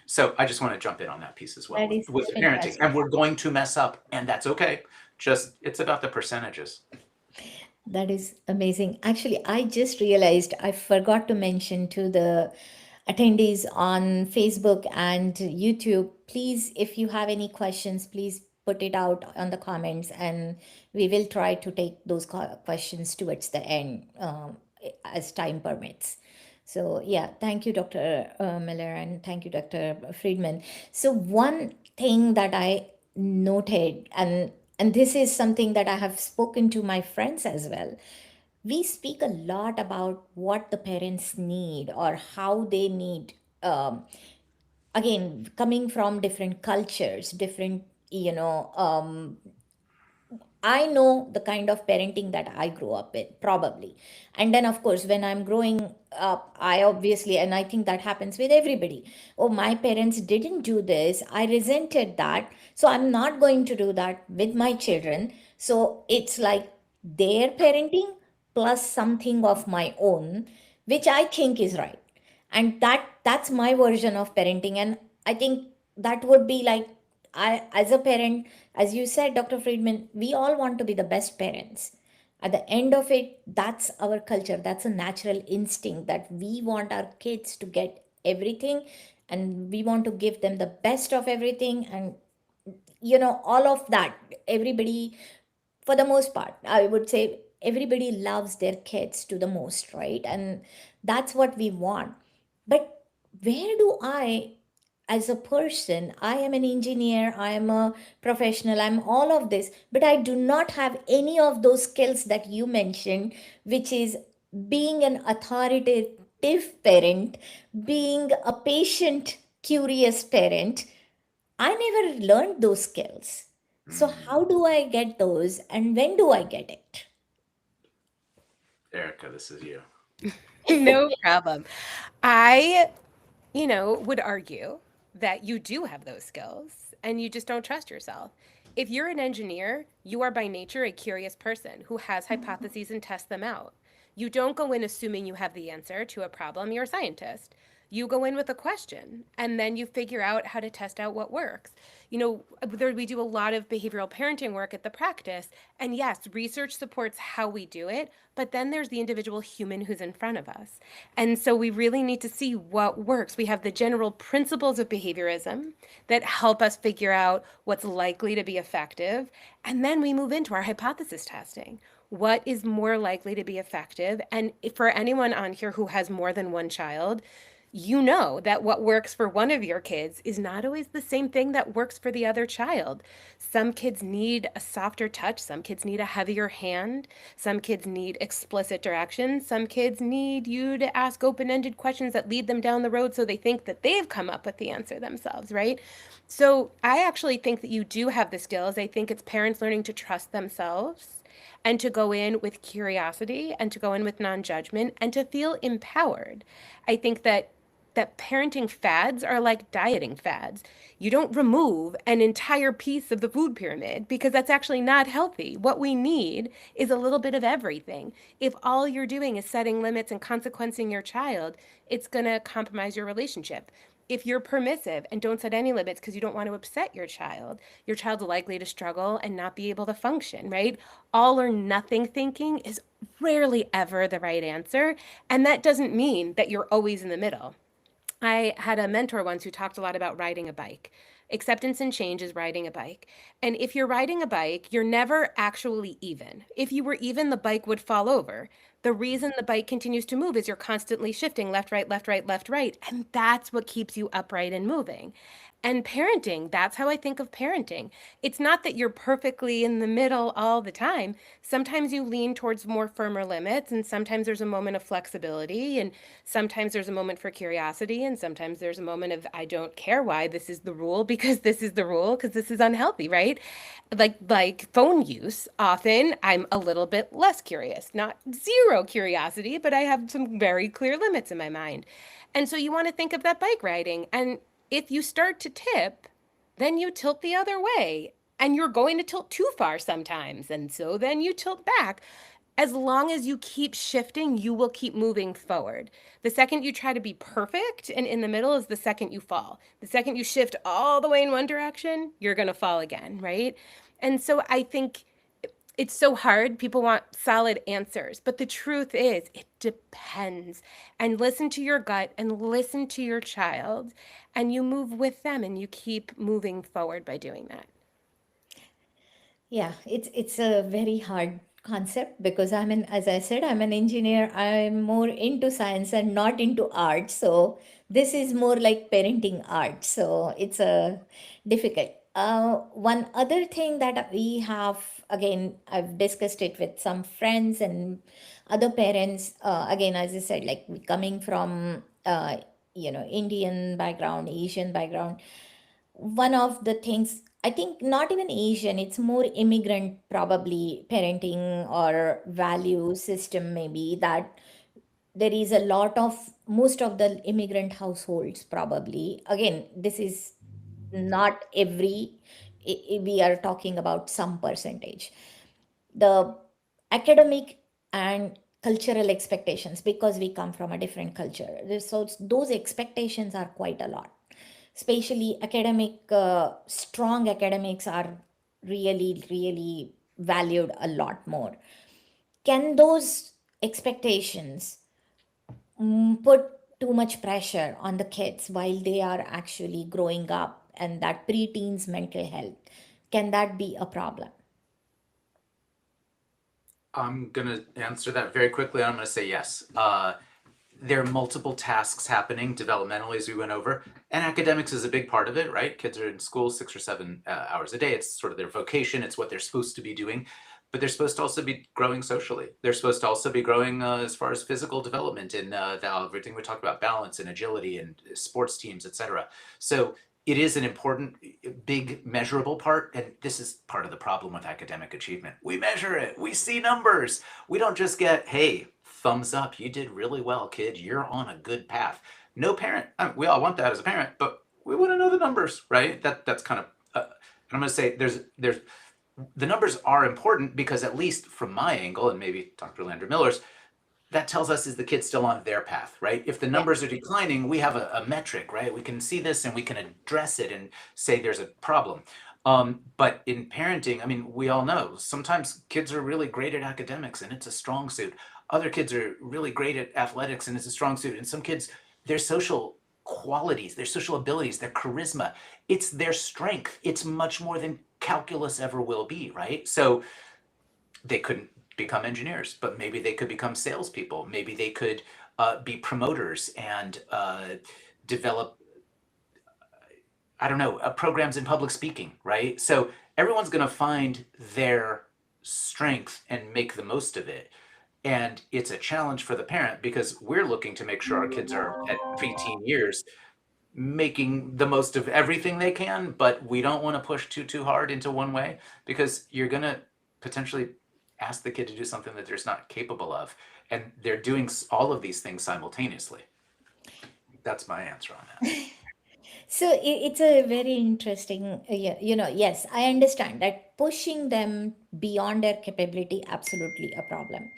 So I just want to jump in on that piece as well That is with the parenting. And we're going to mess up, and that's okay. Just, it's about the percentages. That is amazing. Actually, I just realized I forgot to mention to the attendees on Facebook and YouTube, please, if you have any questions, please put it out on the comments and we will try to take those questions towards the end as time permits. So yeah, thank you, Dr. Miller, and thank you, Dr. Friedman. So one thing that I noted, and this is something that I have spoken to my friends as well. We speak a lot about what the parents need or how they need. Again, coming from different cultures, different, I know the kind of parenting that I grew up with, probably. And then, of course, when I'm growing up, I obviously, and I think that happens with everybody. Oh, my parents didn't do this. I resented that. So I'm not going to do that with my children. So it's like their parenting plus something of my own, which I think is right. And that's my version of parenting. And I think that would be like, I, as a parent, as you said, Dr. Friedman, we all want to be the best parents. At the end of it, that's our culture. That's a natural instinct that we want our kids to get everything and we want to give them the best of everything. And, all of that, everybody, for the most part, I would say everybody loves their kids to the most, right? And that's what we want. But where do I, as a person, I am an engineer, I am a professional, I'm all of this, but I do not have any of those skills that you mentioned, which is being an authoritative parent, being a patient, curious parent. I never learned those skills. So, how do I get those and when do I get it? Erica, this is you. No problem. I, would argue that you do have those skills and you just don't trust yourself. If you're an engineer, you are by nature a curious person who has hypotheses and tests them out. You don't go in assuming you have the answer to a problem. You're a scientist. You go in with a question and then you figure out how to test out what works. We do a lot of behavioral parenting work at the practice. And yes, research supports how we do it, but then there's the individual human who's in front of us. And so we really need to see what works. We have the general principles of behaviorism that help us figure out what's likely to be effective. And then we move into our hypothesis testing. What is more likely to be effective? And for anyone on here who has more than one child, you know that what works for one of your kids is not always the same thing that works for the other child. Some kids need a softer touch, some kids need a heavier hand, some kids need explicit directions, some kids need you to ask open-ended questions that lead them down the road so they think that they've come up with the answer themselves, right? So I actually think that you do have the skills. I think it's parents learning to trust themselves and to go in with curiosity and to go in with non-judgment and to feel empowered. I think that parenting fads are like dieting fads. You don't remove an entire piece of the food pyramid because that's actually not healthy. What we need is a little bit of everything. If all you're doing is setting limits and consequencing your child, it's going to compromise your relationship. If you're permissive and don't set any limits because you don't want to upset your child's likely to struggle and not be able to function, right? All or nothing thinking is rarely ever the right answer. And that doesn't mean that you're always in the middle. I had a mentor once who talked a lot about riding a bike. Acceptance and change is riding a bike. And if you're riding a bike, you're never actually even. If you were even, the bike would fall over. The reason the bike continues to move is you're constantly shifting left, right, left, right, left, right. And that's what keeps you upright and moving. And parenting, that's how I think of parenting. It's not that you're perfectly in the middle all the time. Sometimes you lean towards more firmer limits, and sometimes there's a moment of flexibility, and sometimes there's a moment for curiosity, and sometimes there's a moment of I don't care why this is the rule because this is the rule because this is unhealthy, right? Like phone use, often I'm a little bit less curious, not zero curiosity, but I have some very clear limits in my mind. And so you want to think of that bike riding. And if you start to tip, then you tilt the other way. And you're going to tilt too far sometimes. And so then you tilt back. As long as you keep shifting, you will keep moving forward. The second you try to be perfect and in the middle is the second you fall. The second you shift all the way in one direction, you're going to fall again, right? And so I think it's so hard. People want solid answers. But the truth is, it depends. And listen to your gut and listen to your child. And you move with them and you keep moving forward by doing that. Yeah, it's a very hard concept because as I said, I'm an engineer. I'm more into science and not into art. So this is more like parenting art. So it's a difficult. One other thing that we have, again, I've discussed it with some friends and other parents. Again, as I said, like coming from Indian background, Asian background, one of the things, I think not even Asian, it's more immigrant probably parenting or value system maybe, that there is a lot of most of the immigrant households probably. Again, this is not every, we are talking about some percentage. The academic and cultural expectations, because we come from a different culture, so those expectations are quite a lot, especially academic. Strong academics are really really valued a lot more. Can those expectations put too much pressure on the kids while they are actually growing up, and that preteens mental health, can that be a problem? I'm going to answer that very quickly. I'm going to say yes. There are multiple tasks happening developmentally, as we went over, and academics is a big part of it, right? Kids are in school 6 or 7 hours a day. It's sort of their vocation. It's what they're supposed to be doing, but they're supposed to also be growing socially. They're supposed to also be growing as far as physical development and everything we talked about, balance and agility and sports teams, etc. So it is an important, big measurable part. And this is part of the problem with academic achievement. We measure it, we see numbers. We don't just get, hey, thumbs up, you did really well, kid, you're on a good path. No parent, we all want that as a parent, but we want to know the numbers, right? That's kind of, and I'm going to say there's the numbers are important because, at least from my angle, and maybe Dr. Landry Miller's, that tells us, is the kid still on their path, right? If the Yeah. numbers are declining, we have a metric, right? We can see this and we can address it and say there's a problem. But in parenting, I mean, we all know sometimes kids are really great at academics and it's a strong suit. Other kids are really great at athletics and it's a strong suit. And some kids, their social qualities, their social abilities, their charisma, it's their strength. It's much more than calculus ever will be, right? So they couldn't become engineers, but maybe they could become salespeople. Maybe they could be promoters and develop, I don't know, programs in public speaking, right? So everyone's going to find their strength and make the most of it. And it's a challenge for the parent because we're looking to make sure our kids are at preteen years making the most of everything they can, but we don't want to push too hard into one way because you're going to potentially ask the kid to do something that they're not capable of, and they're doing all of these things simultaneously. That's my answer on that. So it's a very interesting, yes, I understand that pushing them beyond their capability, absolutely a problem.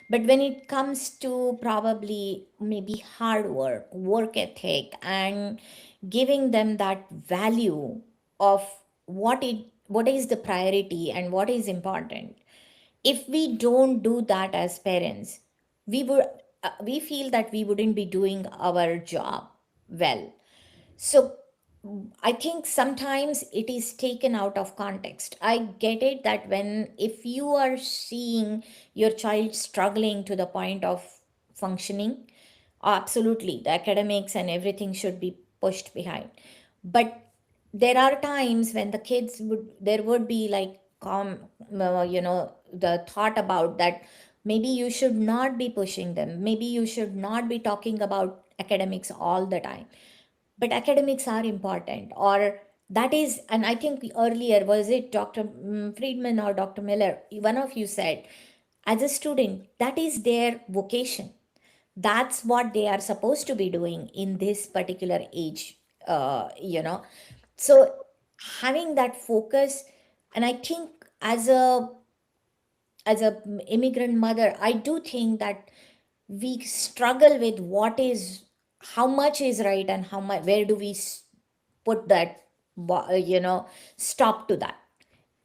But when it comes to probably maybe hard work, work ethic, and giving them that value of what is the priority and what is important, if we don't do that as parents, we feel that we wouldn't be doing our job well. So I think sometimes it is taken out of context. I get it that when, if you are seeing your child struggling to the point of functioning, absolutely, the academics and everything should be pushed behind. But there are times when there would be like, the thought about that maybe you should not be pushing them. Maybe you should not be talking about academics all the time, but academics are important. Or that is, and I think earlier, was it Dr. Friedman or Dr. Miller, one of you said, as a student, that is their vocation. That's what they are supposed to be doing in this particular age. So having that focus, and I think as a immigrant mother, I do think that we struggle with what is, how much is right, and how much, where do we put that, stop to that,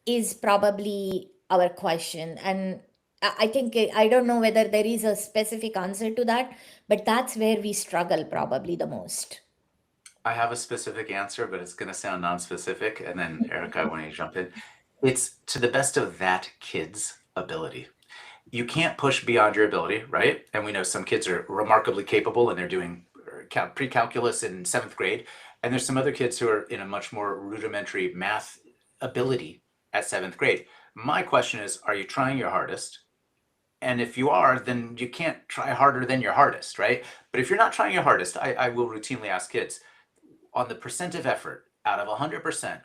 is probably our question. And I think, I don't know whether there is a specific answer to that, but that's where we struggle probably the most. I have a specific answer, but it's going to sound non-specific. And then Erica, I want you to jump in. It's to the best of that kid's ability. You can't push beyond your ability, right? And we know some kids are remarkably capable and they're doing pre-calculus in 7th grade. And there's some other kids who are in a much more rudimentary math ability at 7th grade. My question is, are you trying your hardest? And if you are, then you can't try harder than your hardest, right? But if you're not trying your hardest, I will routinely ask kids, on the percent of effort out of 100%,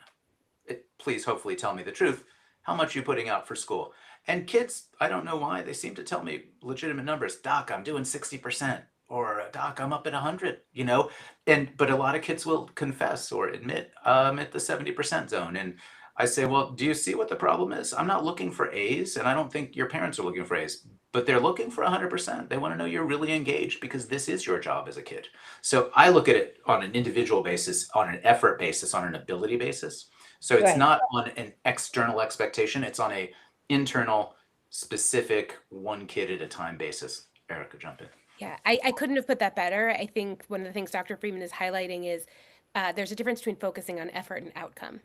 please hopefully tell me the truth, how much you putting out for school. And kids, I don't know why, they seem to tell me legitimate numbers. Doc, I'm doing 60%, or Doc, I'm up at 100, but a lot of kids will confess or admit, at the 70% zone. And I say, well, do you see what the problem is? I'm not looking for A's, and I don't think your parents are looking for A's, but they're looking for 100%. They want to know you're really engaged because this is your job as a kid. So I look at it on an individual basis, on an effort basis, on an ability basis. So it's Right. not on an external expectation. It's on a internal, specific, one kid at a time basis. Erica, jump in. Yeah, I couldn't have put that better. I think one of the things Dr. Freeman is highlighting is there's a difference between focusing on effort and outcome,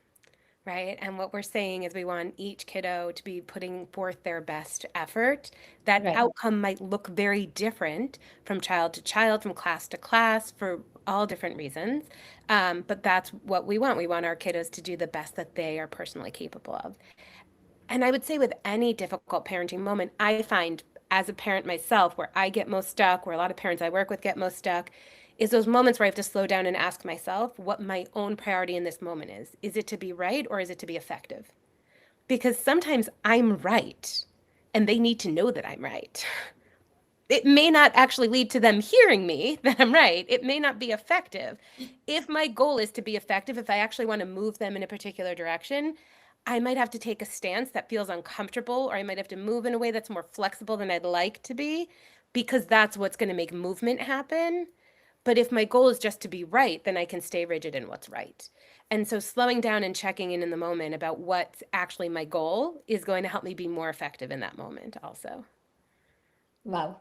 right? And what we're saying is we want each kiddo to be putting forth their best effort. That Right. outcome might look very different from child to child, from class to class, for all different reasons. But that's what we want. We want our kiddos to do the best that they are personally capable of. And I would say with any difficult parenting moment, I find as a parent myself, where I get most stuck, where a lot of parents I work with get most stuck, is those moments where I have to slow down and ask myself what my own priority in this moment is. Is it to be right or is it to be effective? Because sometimes I'm right and they need to know that I'm right. It may not actually lead to them hearing me that I'm right. It may not be effective. If my goal is to be effective, if I actually want to move them in a particular direction, I might have to take a stance that feels uncomfortable, or I might have to move in a way that's more flexible than I'd like to be, because that's what's going to make movement happen. But if my goal is just to be right, then I can stay rigid in what's right. And so slowing down and checking in the moment about what's actually my goal is going to help me be more effective in that moment also. Wow.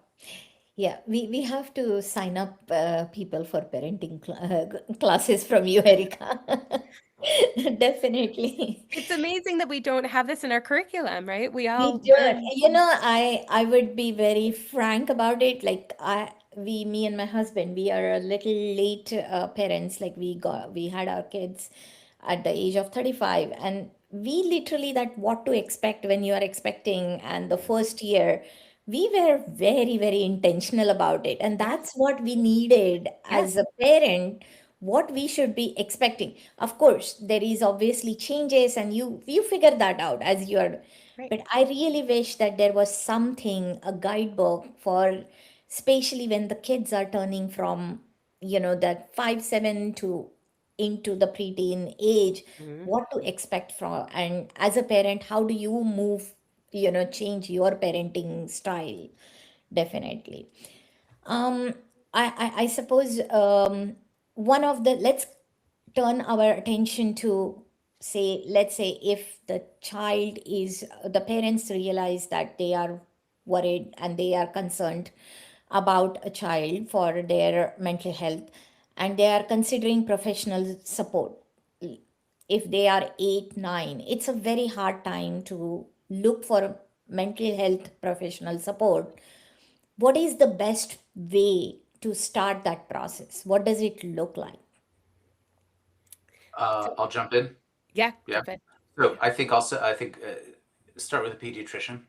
Yeah, we have to sign up people for parenting classes from you, Erica. Definitely. It's amazing that we don't have this in our curriculum, right? We We all don't. learn. I would be very frank about it. Like me and my husband, we are a little late parents. Like we had our kids at the age of 35, and we literally that what to expect when you are expecting, and the first year, we were very, very intentional about it, and Yes. that's what we needed Yes. as a parent. What we should be expecting. Of course, there is obviously changes, and you figure that out as you are, Right. but I really wish that there was something, a guidebook for, especially when the kids are turning from, that 5, 7 to into the preteen age, Mhm. what to expect from, and as a parent, how do you move, change your parenting style? Definitely. Um, I suppose one of the, let's turn our attention to, say, let's say if the child is, the parents realize that they are worried and they are concerned about a child for their mental health, and they are considering professional support. If they are 8, 9, it's a very hard time to look for mental health professional support. What is the best way to start that process? What does it look like? So, I'll jump in. yeah, Yeah. jump in. So I think start with a pediatrician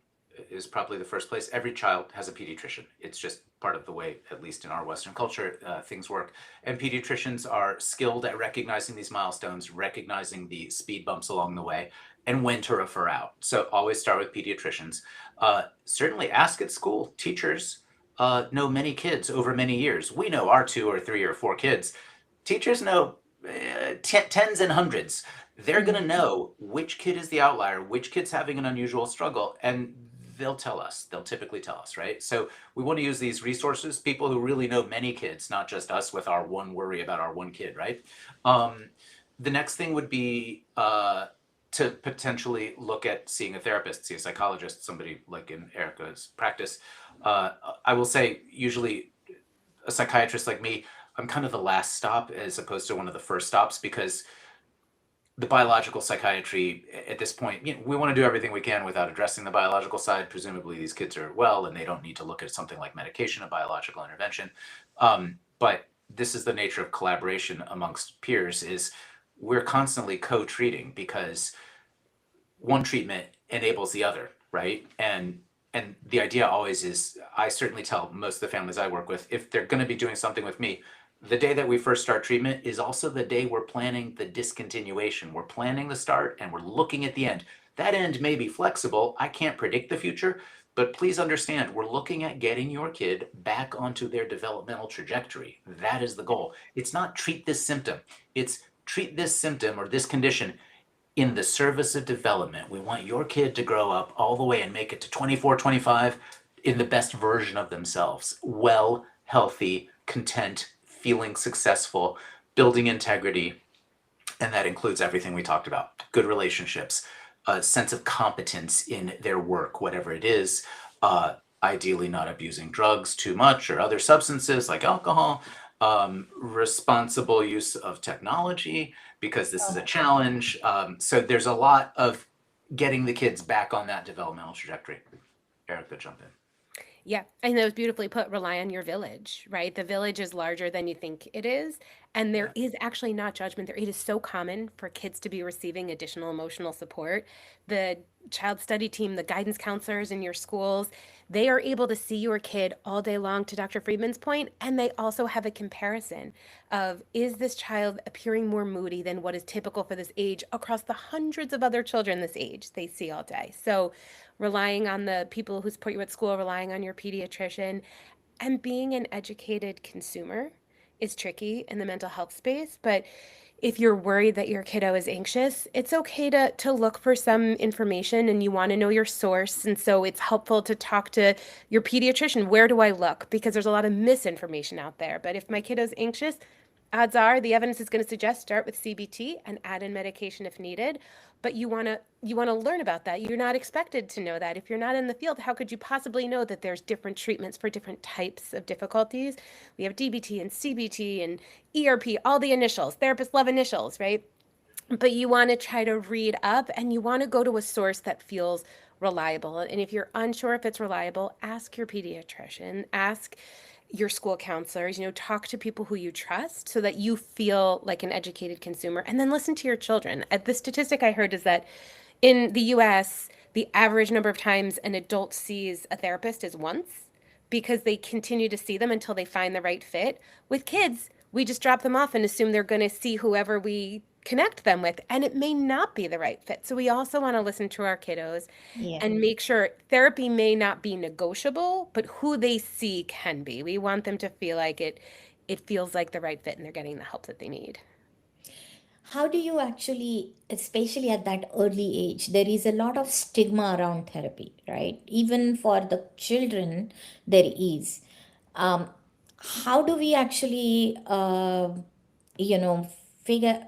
is probably the first place. Every child has a pediatrician. It's just part of the way, at least in our Western culture, things work. And pediatricians are skilled at recognizing these milestones, recognizing the speed bumps along the way, and when to refer out. So always start with pediatricians. Certainly ask at school. Teachers know many kids over many years. We know our 2 or 3 or 4 kids. Teachers know tens and hundreds. They're going to know which kid is the outlier, which kid's having an unusual struggle, and they'll tell us. They'll typically tell us, right? So we want to use these resources, people who really know many kids, not just us with our one worry about our one kid, right? The next thing would be to potentially look at seeing a therapist, see a psychologist, somebody like in Erica's practice. I will say, usually, a psychiatrist like me, I'm kind of the last stop as opposed to one of the first stops, because the biological psychiatry at this point, we want to do everything we can without addressing the biological side. Presumably, these kids are well and they don't need to look at something like medication, a biological intervention. But this is the nature of collaboration amongst peers: is we're constantly co-treating, because one treatment enables the other, right? And the idea always is, I certainly tell most of the families I work with, if they're going to be doing something with me, the day that we first start treatment is also the day we're planning the discontinuation. We're planning the start and we're looking at the end. That end may be flexible. I can't predict the future, but please understand, we're looking at getting your kid back onto their developmental trajectory. That is the goal. It's not treat this symptom. It's treat this symptom or this condition in the service of development. We want your kid to grow up all the way and make it to 24, 25 in the best version of themselves. Well, healthy, content, feeling successful, building integrity. And that includes everything we talked about: good relationships, a sense of competence in their work, whatever it is, ideally not abusing drugs too much or other substances like alcohol, responsible use of technology, because this is a challenge. So there's a lot of getting the kids back on that developmental trajectory. Erica, jump in. Yeah, and that was beautifully put. Rely on your village, right? The village is larger than you think it is. And there Yeah. is actually not judgment there. It is so common for kids to be receiving additional emotional support. The child study team, the guidance counselors in your schools, they are able to see your kid all day long, to Dr. Friedman's point, and they also have a comparison of, is this child appearing more moody than what is typical for this age across the hundreds of other children this age they see all day. So relying on the people who support you at school, relying on your pediatrician, and being an educated consumer is tricky in the mental health space. But if you're worried that your kiddo is anxious, it's okay to look for some information and you want to know your source. And so it's helpful to talk to your pediatrician. Where do I look? Because there's a lot of misinformation out there. But if my kiddo's anxious, odds are the evidence is going to suggest start with CBT and add in medication if needed. But you want to learn about that. You're not expected to know that. If you're not in the field, how could you possibly know that there's different treatments for different types of difficulties? We have DBT and CBT and ERP, all the initials. Therapists love initials, right? But you want to try to read up and you want to go to a source that feels reliable. And if you're unsure if it's reliable, ask your pediatrician, ask your school counselors, talk to people who you trust so that you feel like an educated consumer, and then listen to your children. The statistic I heard is that in the US, the average number of times an adult sees a therapist is once, because they continue to see them until they find the right fit. With kids, we just drop them off and assume they're going to see whoever we connect them with, and it may not be the right fit. So we also want to listen to our kiddos Yeah. and make sure therapy may not be negotiable, but who they see can be. We want them to feel like it feels like the right fit and they're getting the help that they need. How do you actually, especially at that early age, there is a lot of stigma around therapy, right? Even for the children, there is. Um, how do we actually, you know,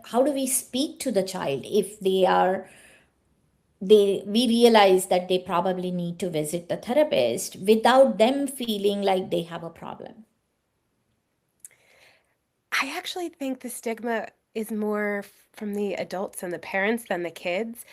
how do we speak to the child if we realize that they probably need to visit the therapist without them feeling like they have a problem? I actually think the stigma is more from the adults and the parents than the kids.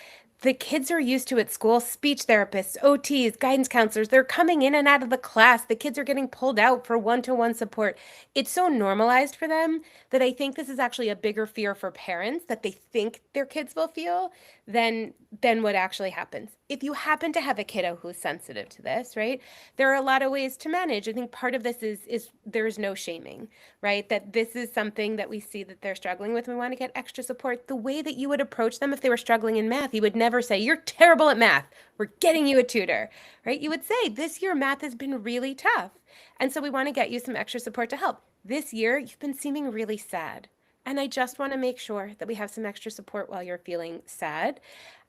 The kids are used to at school speech therapists, OTs, guidance counselors. They're coming in and out of the class. The kids are getting pulled out for one-to-one support. It's so normalized for them that I think this is actually a bigger fear for parents that they think their kids will feel than what actually happens. If you happen to have a kiddo who's sensitive to this, right? There are a lot of ways to manage. I think part of this is there's no shaming, right? That this is something that we see that they're struggling with. We want to get extra support. The way that you would approach them if they were struggling in math, you would never say, "You're terrible at math. We're getting you a tutor," right? You would say, "This year math has been really tough. And so we want to get you some extra support to help. This year, you've been seeming really sad. And I just want to make sure that we have some extra support while you're feeling sad."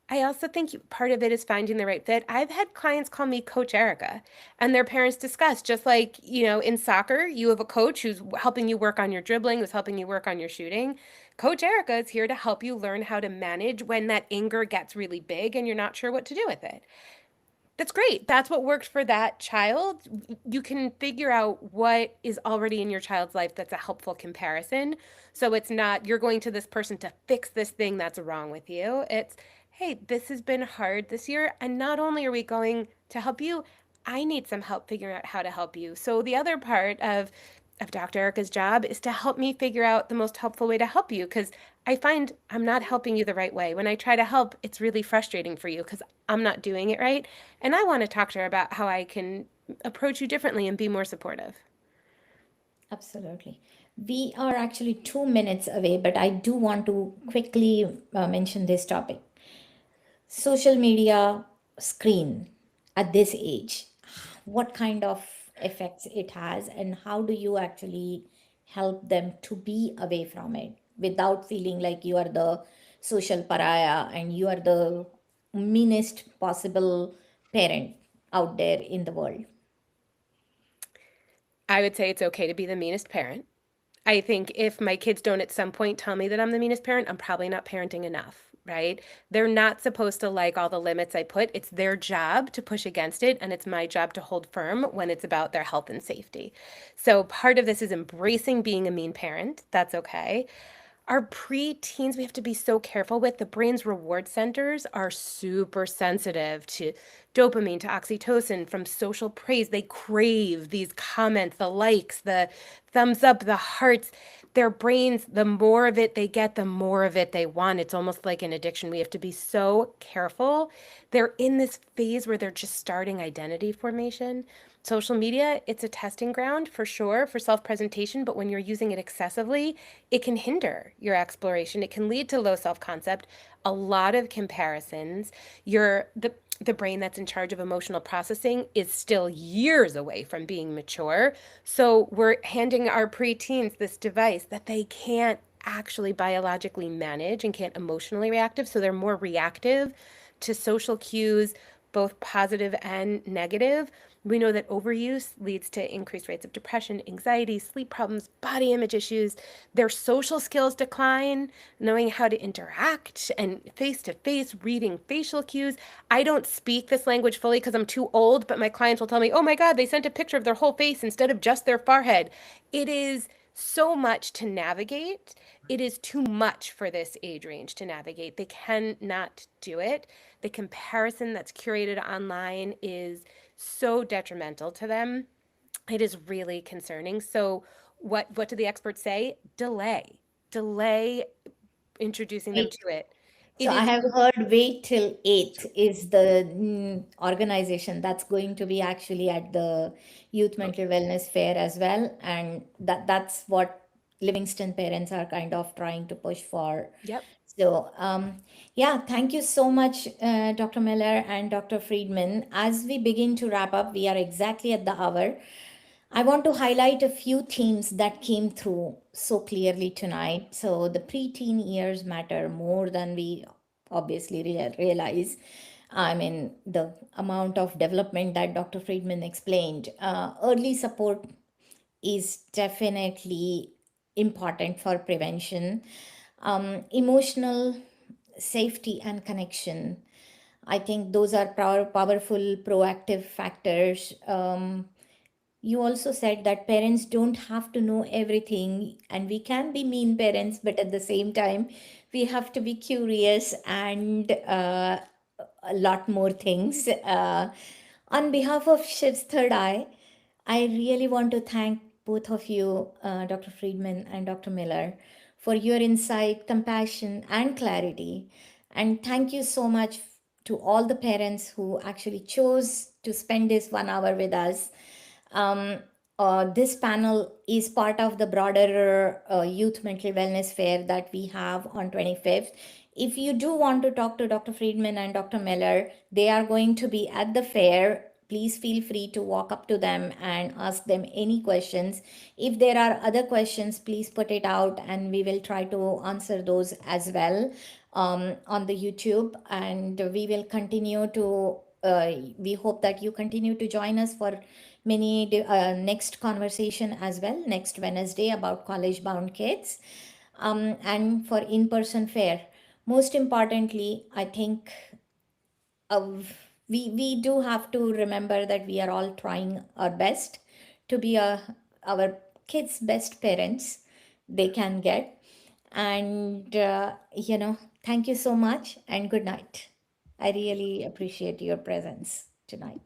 I also think part of it is finding the right fit. I've had clients call me Coach Erica, and their parents discuss, just like, in soccer, you have a coach who's helping you work on your dribbling, who's helping you work on your shooting. Coach Erica is here to help you learn how to manage when that anger gets really big and you're not sure what to do with it. That's great. That's what worked for that child. You can figure out what is already in your child's life that's a helpful comparison. So it's not you're going to this person to fix this thing that's wrong with you. It's, hey, this has been hard this year. And not only are we going to help you, I need some help figuring out how to help you. So the other part of Dr. Erica's job is to help me figure out the most helpful way to help you, because I find I'm not helping you the right way. When I try to help, it's really frustrating for you because I'm not doing it right. And I want to talk to her about how I can approach you differently and be more supportive. Absolutely. We are actually 2 minutes away, but I do want to quickly mention this topic. Social media screen at this age, what kind of effects it has, and how do you actually help them to be away from it without feeling like you are the social pariah and you are the meanest possible parent out there in the world? I would say it's okay to be the meanest parent. I think if my kids don't at some point tell me that I'm the meanest parent, I'm probably not parenting enough, right? They're not supposed to like all the limits I put. It's their job to push against it, and it's my job to hold firm when it's about their health and safety. So part of this is embracing being a mean parent. That's okay. Our preteens, we have to be so careful with. The brain's reward centers are super sensitive to dopamine, to oxytocin, from social praise. They crave these comments, the likes, the thumbs up, the hearts. their brains, the more of it they get, the more of it they want. It's almost like an addiction. We have to be so careful. They're in this phase where they're just starting identity formation. Social media, it's a testing ground for sure for self presentation, but when you're using it excessively, it can hinder your exploration. It can lead to low self concept, a lot of comparisons. The brain that's in charge of emotional processing is still years away from being mature. So we're handing our preteens this device that they can't actually biologically manage and can't emotionally reactive. So they're more reactive to social cues, both positive and negative. We know that overuse leads to increased rates of depression, anxiety, sleep problems, body image issues. Their social skills decline, knowing how to interact and face to face, reading facial cues. I don't speak this language fully because I'm too old, but my clients will tell me, oh my God, they sent a picture of their whole face instead of just their forehead. It is so much to navigate. It is too much for this age range to navigate. They cannot do it. The comparison that's curated online is so detrimental to them. It is really concerning. So what do the experts say? Delay introducing them to it. So It I is have heard Wait Till 8th is the organization that's going to be actually at the Youth Mental Wellness Fair as well. And that's what Livingston parents are kind of trying to push for. yep. So, yeah, thank you so much, Dr. Miller and Dr. Friedman. As we begin to wrap up, we are exactly at the hour. I want to highlight a few themes that came through so clearly tonight. So, the preteen years matter more than we obviously realize. I mean, the amount of development that Dr. Friedman explained. Early support is definitely important for prevention. Emotional safety and connection. I think those are powerful proactive factors. You also said that parents don't have to know everything, and we can be mean parents, but at the same time, we have to be curious and a lot more things. On behalf of Shiv's Third Eye, I really want to thank both of you, Dr. Friedman and Dr. Miller, for your insight, compassion, and clarity. And thank you so much to all the parents who actually chose to spend this 1 hour with us. Um, this panel is part of the broader Youth Mental Wellness Fair that we have on 25th. If you do want to talk to Dr. Friedman and Dr. Miller, they are going to be at the fair. Please feel free to walk up to them and ask them any questions. If there are other questions, please put it out and we will try to answer those as well on the YouTube. And we will continue to, we hope that you continue to join us for many next conversation as well, next Wednesday about college bound kids, and for in-person fair. Most importantly, I think uh, we do have to remember that we are all trying our best to be our kids' best parents they can get. And, thank you so much and good night. I really appreciate your presence tonight.